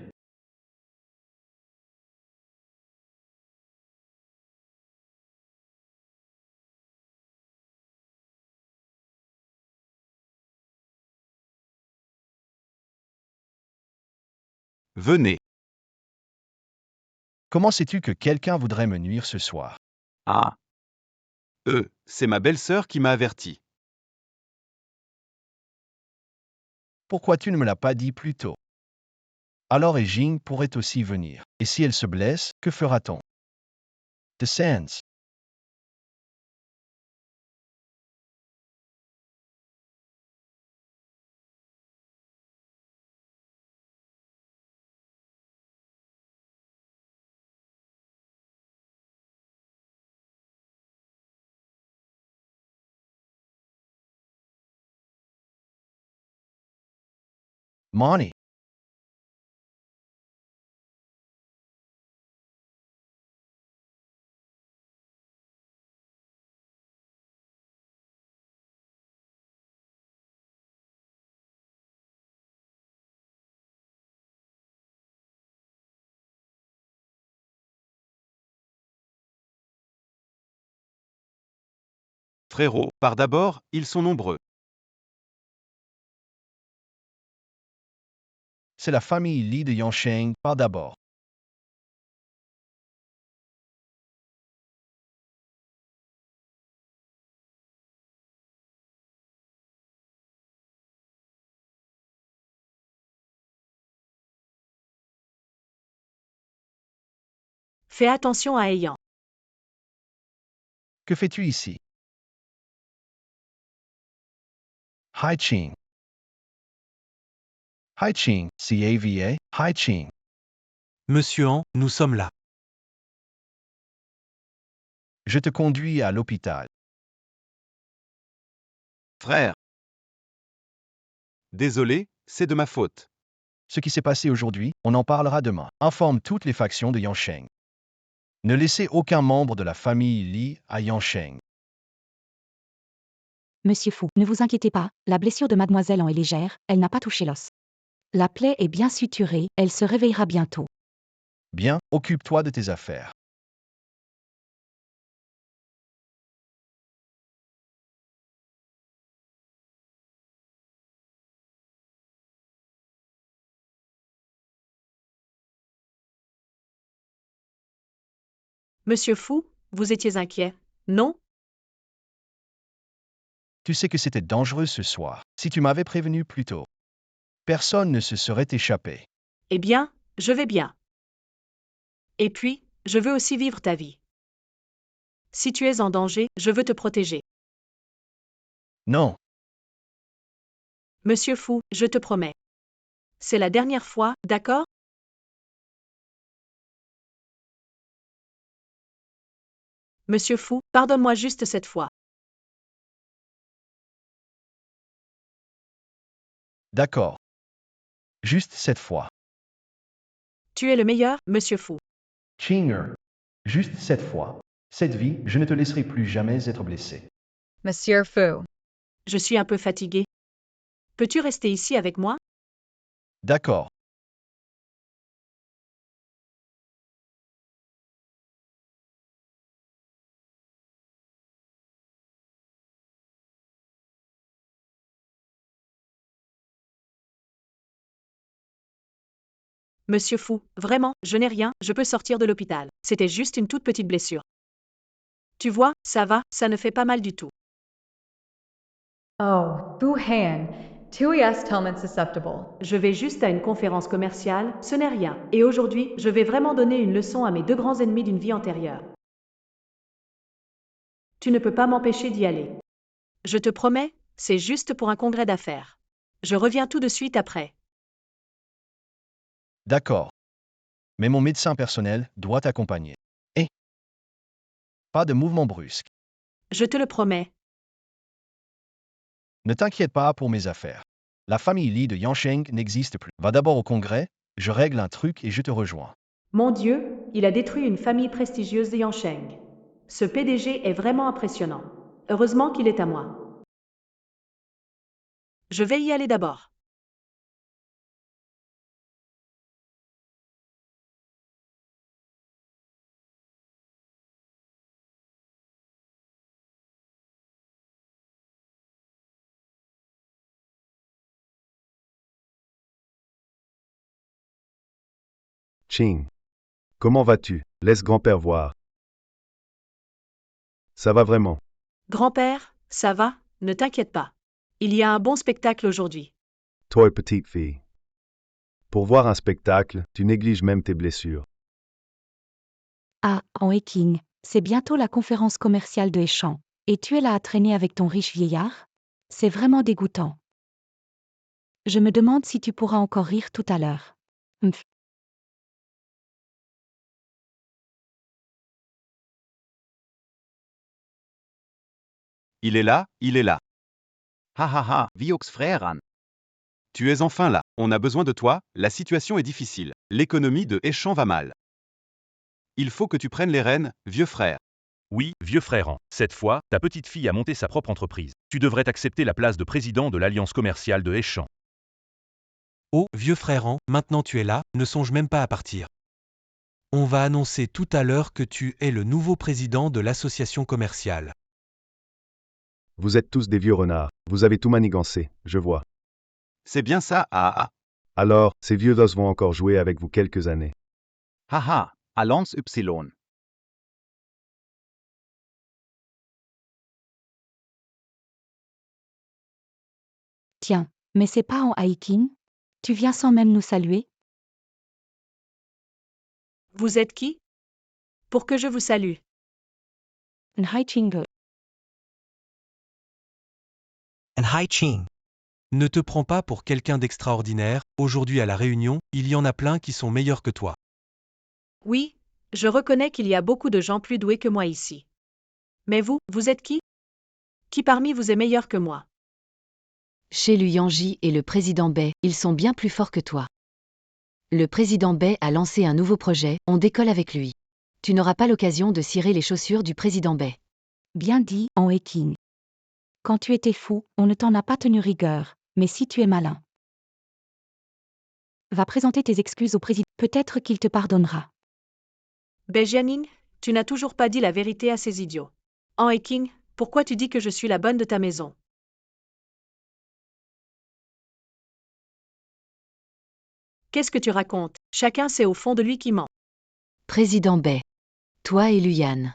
Venez. Comment sais-tu que quelqu'un voudrait me nuire ce soir? Ah. C'est ma belle-sœur qui m'a averti. Pourquoi tu ne me l'as pas dit plus tôt? Alors Jing pourrait aussi venir. Et si elle se blesse, que fera-t-on? The Sands. Money. Frérot, par d'abord, ils sont nombreux. C'est la famille Li de Yangsheng, par d'abord. Fais attention à Ayan. Que fais-tu ici? Hai Ching. Hai Ching, CAVA, Hai Ching. Monsieur Han, nous sommes là. Je te conduis à l'hôpital. Frère. Désolé, c'est de ma faute. Ce qui s'est passé aujourd'hui, on en parlera demain. Informe toutes les factions de Yangsheng. Ne laissez aucun membre de la famille Li à Yangsheng. Monsieur Fu, ne vous inquiétez pas, la blessure de mademoiselle en est légère, elle n'a pas touché l'os. La plaie est bien suturée, elle se réveillera bientôt. Bien, occupe-toi de tes affaires. Monsieur Fu, vous étiez inquiet, non? Tu sais que c'était dangereux ce soir. Si tu m'avais prévenu plus tôt, personne ne se serait échappé. Eh bien, je vais bien. Et puis, je veux aussi vivre ta vie. Si tu es en danger, je veux te protéger. Non, Monsieur Fu, je te promets. C'est la dernière fois, d'accord? Monsieur Fou, pardonne-moi juste cette fois. D'accord. Juste cette fois. Tu es le meilleur, Monsieur Fou. Chinger. Juste cette fois. Cette vie, je ne te laisserai plus jamais être blessé. Monsieur Fu. Je suis un peu fatigué. Peux-tu rester ici avec moi? D'accord. Monsieur Fou, vraiment, je n'ai rien, je peux sortir de l'hôpital. C'était juste une toute petite blessure. Tu vois, ça va, ça ne fait pas mal du tout. Oh, Fu Han. 2ES Tillman susceptible. Je vais juste à une conférence commerciale, ce n'est rien. Et aujourd'hui, je vais vraiment donner une leçon à mes deux grands ennemis d'une vie antérieure. Tu ne peux pas m'empêcher d'y aller. Je te promets, c'est juste pour un congrès d'affaires. Je reviens tout de suite après. D'accord. Mais mon médecin personnel doit t'accompagner. Et pas de mouvement brusque. Je te le promets. Ne t'inquiète pas pour mes affaires. La famille Li de Yansheng n'existe plus. Va d'abord au congrès, je règle un truc et je te rejoins. Mon Dieu, il a détruit une famille prestigieuse de Yansheng. Ce PDG est vraiment impressionnant. Heureusement qu'il est à moi. Je vais y aller d'abord. Ching. Comment vas-tu? Laisse grand-père voir. Ça va vraiment. Grand-père, ça va, ne t'inquiète pas. Il y a un bon spectacle aujourd'hui. Toi, petite fille. Pour voir un spectacle, tu négliges même tes blessures. Ah, en Eking, c'est bientôt la conférence commerciale de Échamps. Et tu es là à traîner avec ton riche vieillard? C'est vraiment dégoûtant. Je me demande si tu pourras encore rire tout à l'heure. Mph. Il est là, il est là. Ha ha ha, Viox frère. Tu es enfin là. On a besoin de toi, la situation est difficile. L'économie de Échamps va mal. Il faut que tu prennes les rênes, vieux frère. Oui, vieux frère An. Cette fois, ta petite fille a monté sa propre entreprise. Tu devrais accepter la place de président de l'Alliance commerciale de Échamps. Oh, vieux frère An, maintenant tu es là, ne songe même pas à partir. On va annoncer tout à l'heure que tu es le nouveau président de l'association commerciale. Vous êtes tous des vieux renards. Vous avez tout manigancé, je vois. C'est bien ça, ah. Alors, ces vieux os vont encore jouer avec vous quelques années. Haha, Alliance Y. Tiens, mais c'est pas en hiking? Tu viens sans même nous saluer? Vous êtes qui? Pour que je vous salue. Un hiking. And Hai Ching. Ne te prends pas pour quelqu'un d'extraordinaire, aujourd'hui à la réunion, il y en a plein qui sont meilleurs que toi. Oui, je reconnais qu'il y a beaucoup de gens plus doués que moi ici. Mais vous, vous êtes qui? Qui parmi vous est meilleur que moi? Chez Lu Yangji et le président Bai, ils sont bien plus forts que toi. Le président Bai a lancé un nouveau projet, on décolle avec lui. Tu n'auras pas l'occasion de cirer les chaussures du président Bai. Bien dit, en hiking. Quand tu étais fou, on ne t'en a pas tenu rigueur, mais si tu es malin. Va présenter tes excuses au président, peut-être qu'il te pardonnera. Jianing, tu n'as toujours pas dit la vérité à ces idiots. En hiking, pourquoi tu dis que je suis la bonne de ta maison? Qu'est-ce que tu racontes? Chacun sait au fond de lui qui ment. Président Bai. Toi et Luyan.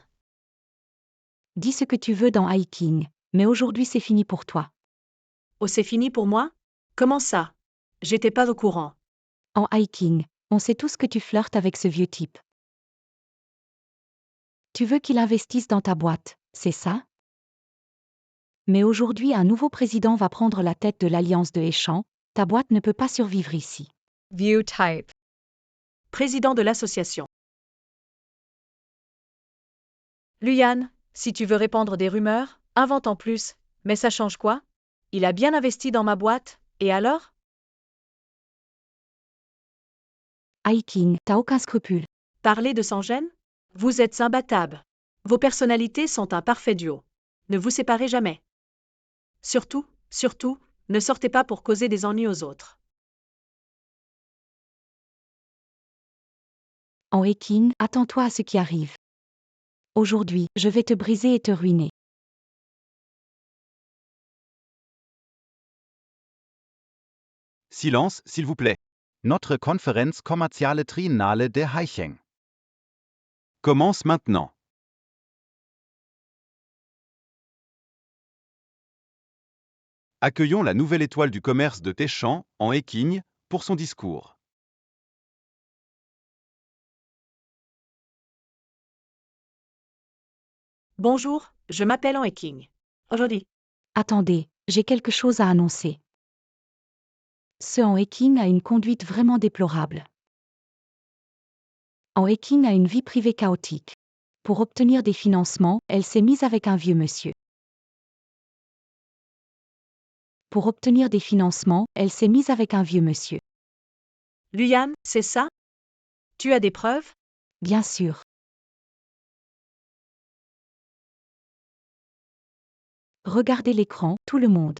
Dis ce que tu veux dans hiking, mais aujourd'hui c'est fini pour toi. Oh, c'est fini pour moi? Comment ça? J'étais pas au courant. En hiking, on sait tous que tu flirtes avec ce vieux type. Tu veux qu'il investisse dans ta boîte, c'est ça? Mais aujourd'hui un nouveau président va prendre la tête de l'alliance de Échamps, ta boîte ne peut pas survivre ici. View type. Président de l'association. Luyan, si tu veux répandre des rumeurs, invente en plus. Mais ça change quoi? Il a bien investi dans ma boîte, et alors? Hiking, t'as aucun scrupule. Parler de sans gêne? Vous êtes imbattables. Vos personnalités sont un parfait duo. Ne vous séparez jamais. Surtout, ne sortez pas pour causer des ennuis aux autres. En hiking, attends-toi à ce qui arrive. Aujourd'hui, je vais te briser et te ruiner. Silence, s'il vous plaît. Notre conférence commerciale triennale de Haicheng commence maintenant. Accueillons la nouvelle étoile du commerce de Téchamp, en Heqing, pour son discours. Bonjour, je m'appelle en Heqing. Aujourd'hui. Attendez, j'ai quelque chose à annoncer. Ce en hiking a une conduite vraiment déplorable. En hiking a une vie privée chaotique. Pour obtenir des financements, elle s'est mise avec un vieux monsieur. Pour obtenir des financements, elle s'est mise avec un vieux monsieur. Luyan, c'est ça? Tu as des preuves? Bien sûr. Regardez l'écran, tout le monde.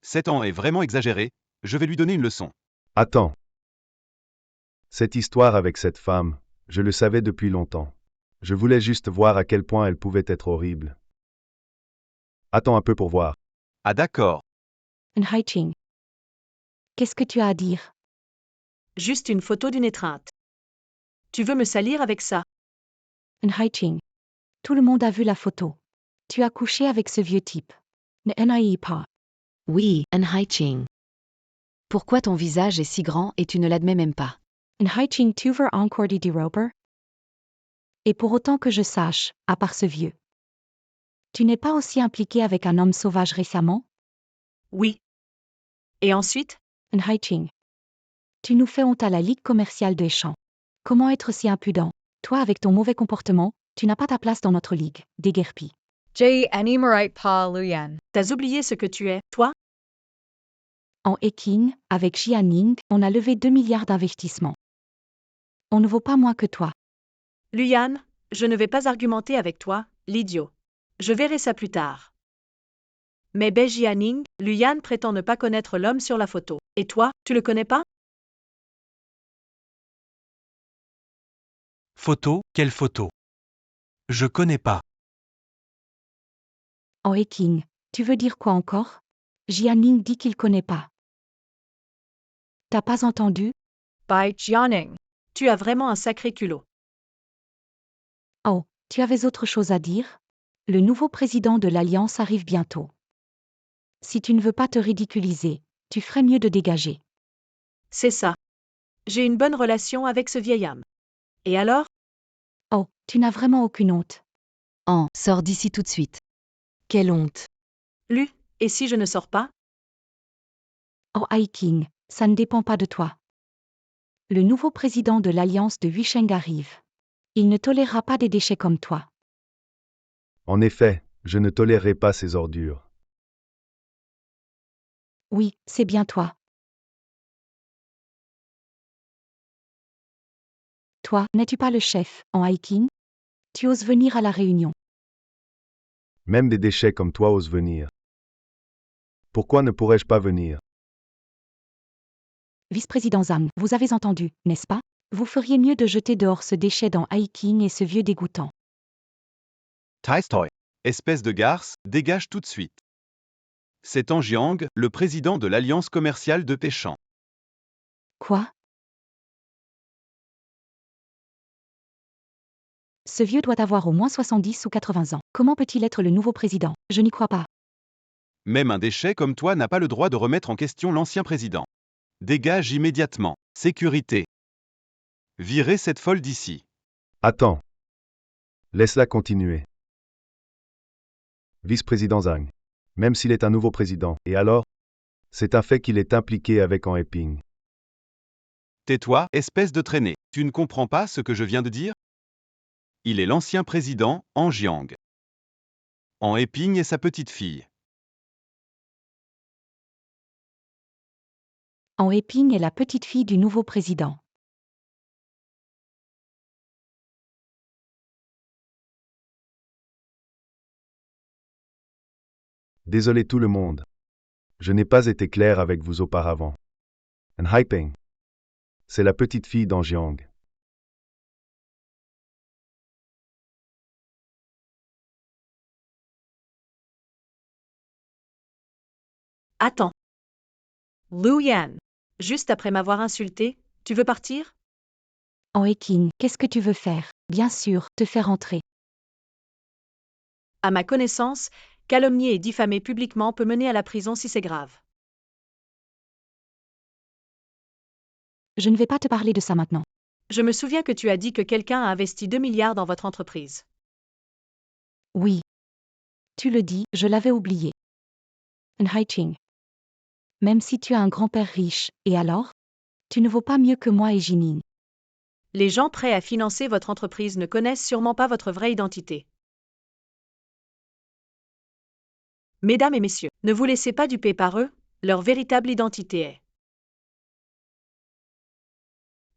Cet an est vraiment exagéré, je vais lui donner une leçon. Attends. Cette histoire avec cette femme, je le savais depuis longtemps. Je voulais juste voir à quel point elle pouvait être horrible. Attends un peu pour voir. Ah d'accord. Un hiking. Qu'est-ce que tu as à dire? Juste une photo d'une étreinte. Tu veux me salir avec ça? Un hiking. Tout le monde a vu la photo. Tu as couché avec ce vieux type. Ne n'aille pas. Oui, un hiking. Pourquoi ton visage est si grand et tu ne l'admets même pas? Un hiking tu veux encore dit Roper? Et pour autant que je sache, à part ce vieux. Tu n'es pas aussi impliqué avec un homme sauvage récemment? Oui. Et ensuite? Un hiking. Tu nous fais honte à la Ligue commerciale des champs. Comment être si impudent? Toi avec ton mauvais comportement, tu n'as pas ta place dans notre ligue, déguerpi. J. Animarite Pa Luyan. T'as oublié ce que tu es, toi? En hiking, avec Jianing, on a levé 2 milliards d'investissements. On ne vaut pas moins que toi. Luyan, je ne vais pas argumenter avec toi, l'idiot. Je verrai ça plus tard. Mais Bejianing, Luyan prétend ne pas connaître l'homme sur la photo. Et toi, tu le connais pas? Photo, quelle photo? Je connais pas. En hiking, tu veux dire quoi encore? Jianing dit qu'il connaît pas. T'as pas entendu? By Jianing. Tu as vraiment un sacré culot. Oh, tu avais autre chose à dire? Le nouveau président de l'Alliance arrive bientôt. Si tu ne veux pas te ridiculiser, tu ferais mieux de dégager. C'est ça. J'ai une bonne relation avec ce vieil âme. Et alors? Oh, tu n'as vraiment aucune honte. Sors d'ici tout de suite. Quelle honte. Et si je ne sors pas? Oh hiking, ça ne dépend pas de toi. Le nouveau président de l'Alliance de Huisheng arrive. Il ne tolérera pas des déchets comme toi. En effet, je ne tolérerai pas ces ordures. Oui, c'est bien toi. Toi, n'es-tu pas le chef, en hiking? Tu oses venir à la réunion. Même des déchets comme toi osent venir. Pourquoi ne pourrais-je pas venir? Vice-président Zhang, vous avez entendu, n'est-ce pas? Vous feriez mieux de jeter dehors ce déchet dans hiking et ce vieux dégoûtant. Taistoy, espèce de garce, dégage tout de suite. C'est Tang Jiang, le président de l'Alliance commerciale de Téchamp. Quoi? Ce vieux doit avoir au moins 70 ou 80 ans. Comment peut-il être le nouveau président? Je n'y crois pas. Même un déchet comme toi n'a pas le droit de remettre en question l'ancien président. Dégage immédiatement. Sécurité. Virez cette folle d'ici. Attends. Laisse-la continuer. Vice-président Zhang. même s'il est un nouveau président. Et alors? C'est un fait qu'il est impliqué avec En Eping. Tais-toi, espèce de traînée. Tu ne comprends pas ce que je viens de dire? Il est l'ancien président, En Jiang. En Eping et sa petite-fille. En Eping est la petite-fille du nouveau président. Désolé tout le monde. Je n'ai pas été clair avec vous auparavant. En Haiping. C'est la petite fille d'En Jiang. Attends. Lu Yan. Juste après m'avoir insulté, tu veux partir? En Eping, qu'est-ce que tu veux faire? Bien sûr, te faire entrer. À ma connaissance, calomnier et diffamer publiquement peut mener à la prison si c'est grave. Je ne vais pas te parler de ça maintenant. Je me souviens que tu as dit que quelqu'un a investi 2 milliards dans votre entreprise. Oui. Tu le dis, je l'avais oublié. En Haiching. Même si tu as un grand-père riche, et alors? Tu ne vaux pas mieux que moi et Jining. Les gens prêts à financer votre entreprise ne connaissent sûrement pas votre vraie identité. Mesdames et messieurs, ne vous laissez pas duper par eux, leur véritable identité est.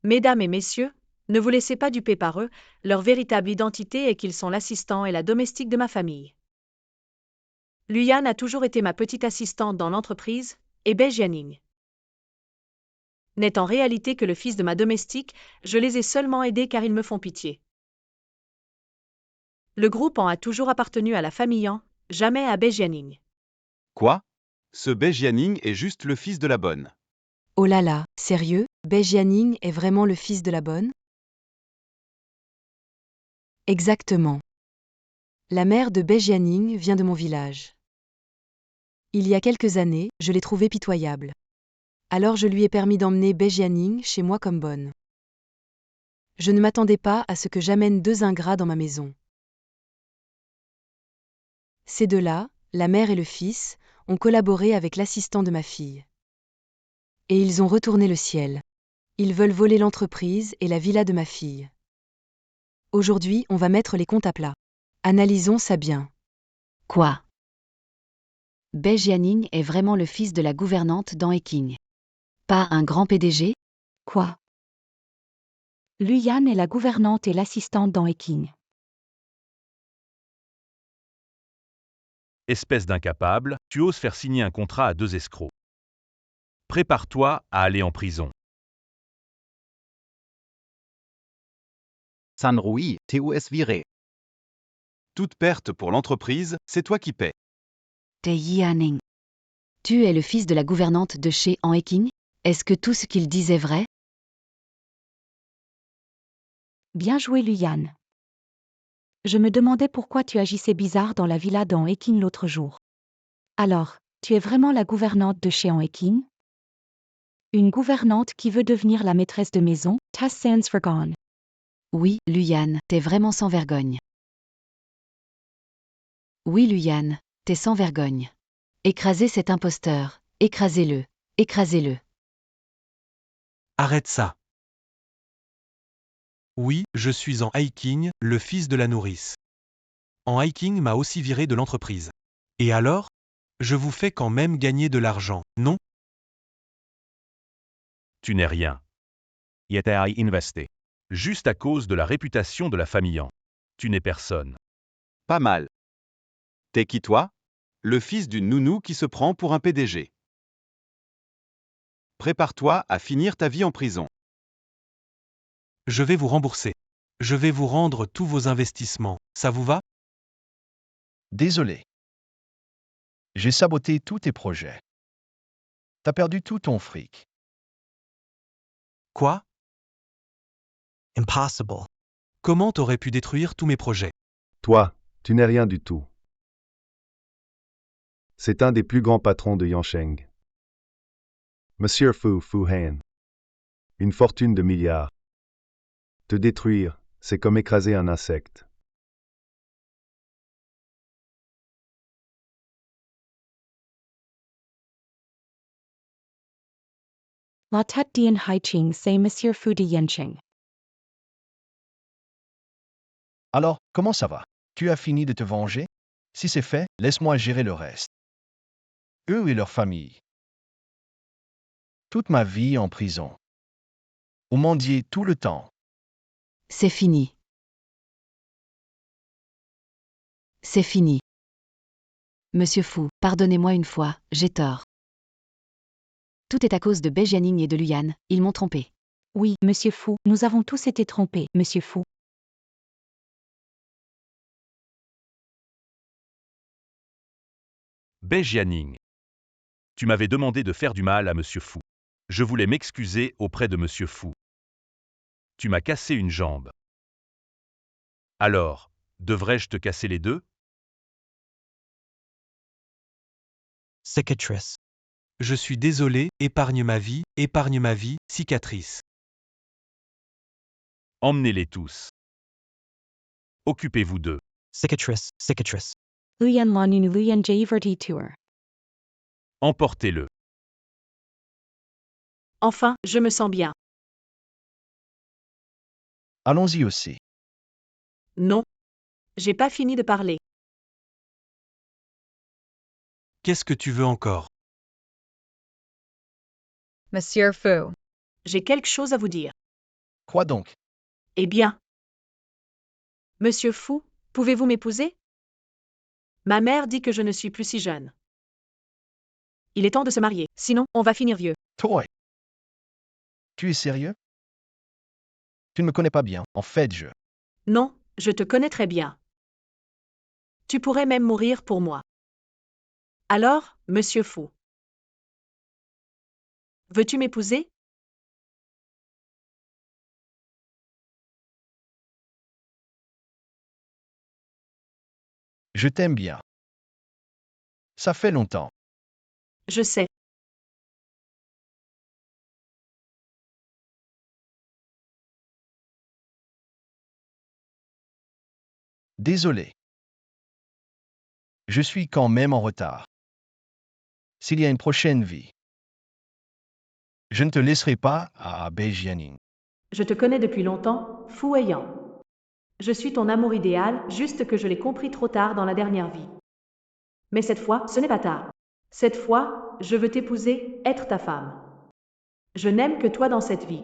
Mesdames et messieurs, ne vous laissez pas duper par eux, leur véritable identité est qu'ils sont l'assistant et la domestique de ma famille. Luyan a toujours été ma petite assistante dans l'entreprise, et Bei Jianing n'est en réalité que le fils de ma domestique, je les ai seulement aidés car ils me font pitié. Le groupe en a toujours appartenu à la famille En, jamais à Bei Jianing. Quoi? Ce Bei Jianing est juste le fils de la bonne. Oh là là, sérieux, Bei Jianing est vraiment le fils de la bonne? Exactement. La mère de Bei Jianing vient de mon village. Il y a quelques années, je l'ai trouvée pitoyable. Alors je lui ai permis d'emmener Bei Jianing chez moi comme bonne. Je ne m'attendais pas à ce que j'amène 2 ingrats dans ma maison. Ces deux-là, la mère et le fils, ont collaboré avec l'assistant de ma fille. Et ils ont retourné le ciel. Ils veulent voler l'entreprise et la villa de ma fille. Aujourd'hui, on va mettre les comptes à plat. Analysons ça bien. Quoi? Bei Jianing est vraiment le fils de la gouvernante d'En Eping. Pas un grand PDG? Quoi? Luyan est la gouvernante et l'assistante d'En Eping. Espèce d'incapable, tu oses faire signer un contrat à 2 escrocs. Prépare-toi à aller en prison. San Rui, TOS viré. Toute perte pour l'entreprise, c'est toi qui paies. Bei Jianing. Tu es le fils de la gouvernante de chez En Eping? Est-ce que tout ce qu'il dit est vrai? Bien joué Luyan. Je me demandais pourquoi tu agissais bizarre dans la villa d'En Eping l'autre jour. Alors, tu es vraiment la gouvernante de chez En Eping? Une gouvernante qui veut devenir la maîtresse de maison, Tas Sans Vergon. Oui, Luyan, t'es vraiment sans vergogne. Oui, Luyan, t'es sans vergogne. Écrasez cet imposteur, écrasez-le, écrasez-le. Arrête ça. Oui, je suis en Haiking, le fils de la nourrice. En Haiking m'a aussi viré de l'entreprise. Et alors? Je vous fais quand même gagner de l'argent, non? Tu n'es rien. Yetai investé. Juste à cause de la réputation de la famille En. Tu n'es personne. Pas mal. T'es qui toi? Le fils d'une nounou qui se prend pour un PDG. Prépare-toi à finir ta vie en prison. Je vais vous rembourser. Je vais vous rendre tous vos investissements, ça vous va? Désolé. J'ai saboté tous tes projets. T'as perdu tout ton fric. Quoi? Impossible. Comment t'aurais pu détruire tous mes projets? Toi, tu n'es rien du tout. C'est un des plus grands patrons de Yansheng. Monsieur Fu Han. Une fortune de milliards. Te détruire, c'est comme écraser un insecte. La tête d'Ian Haiqing, c'est Monsieur Fu de Yanqing. Alors, comment ça va? Tu as fini de te venger? Si c'est fait, laisse-moi gérer le reste. Eux et leur famille. Toute ma vie en prison. Au mendier tout le temps. C'est fini. C'est fini. Monsieur Fu, pardonnez-moi une fois, j'ai tort. Tout est à cause de Bei Jianing et de Luyan, ils m'ont trompé. Oui, Monsieur Fu, nous avons tous été trompés, Monsieur Fu. Bei Jianing. Tu m'avais demandé de faire du mal à Monsieur Fu. Je voulais m'excuser auprès de Monsieur Fu. Tu m'as cassé une jambe. Alors, devrais-je te casser les deux? Cicatrice. Je suis désolé, épargne ma vie, cicatrice. Emmenez-les tous. Occupez-vous d'eux. Cicatrice, cicatrice. Luyan la nunu Luyan Jaiverti Tour. Emportez-le. Enfin, je me sens bien. Allons-y aussi. Non. J'ai pas fini de parler. Qu'est-ce que tu veux encore? Monsieur Fu. J'ai quelque chose à vous dire. Quoi donc? Eh bien. Monsieur Fu, pouvez-vous m'épouser? Ma mère dit que je ne suis plus si jeune. Il est temps de se marier, sinon on va finir vieux. Toi. Tu es sérieux? Tu ne me connais pas bien, en fait Non, je te connais très bien. Tu pourrais même mourir pour moi. Alors, Monsieur Fu. Veux-tu m'épouser? Je t'aime bien. Ça fait longtemps. Je sais. Désolé. Je suis quand même en retard. S'il y a une prochaine vie, je ne te laisserai pas à Bei Jianing. Je te connais depuis longtemps, Fu Weiyan. Je suis ton amour idéal, juste que je l'ai compris trop tard dans la dernière vie. Mais cette fois, ce n'est pas tard. Cette fois, je veux t'épouser, être ta femme. Je n'aime que toi dans cette vie.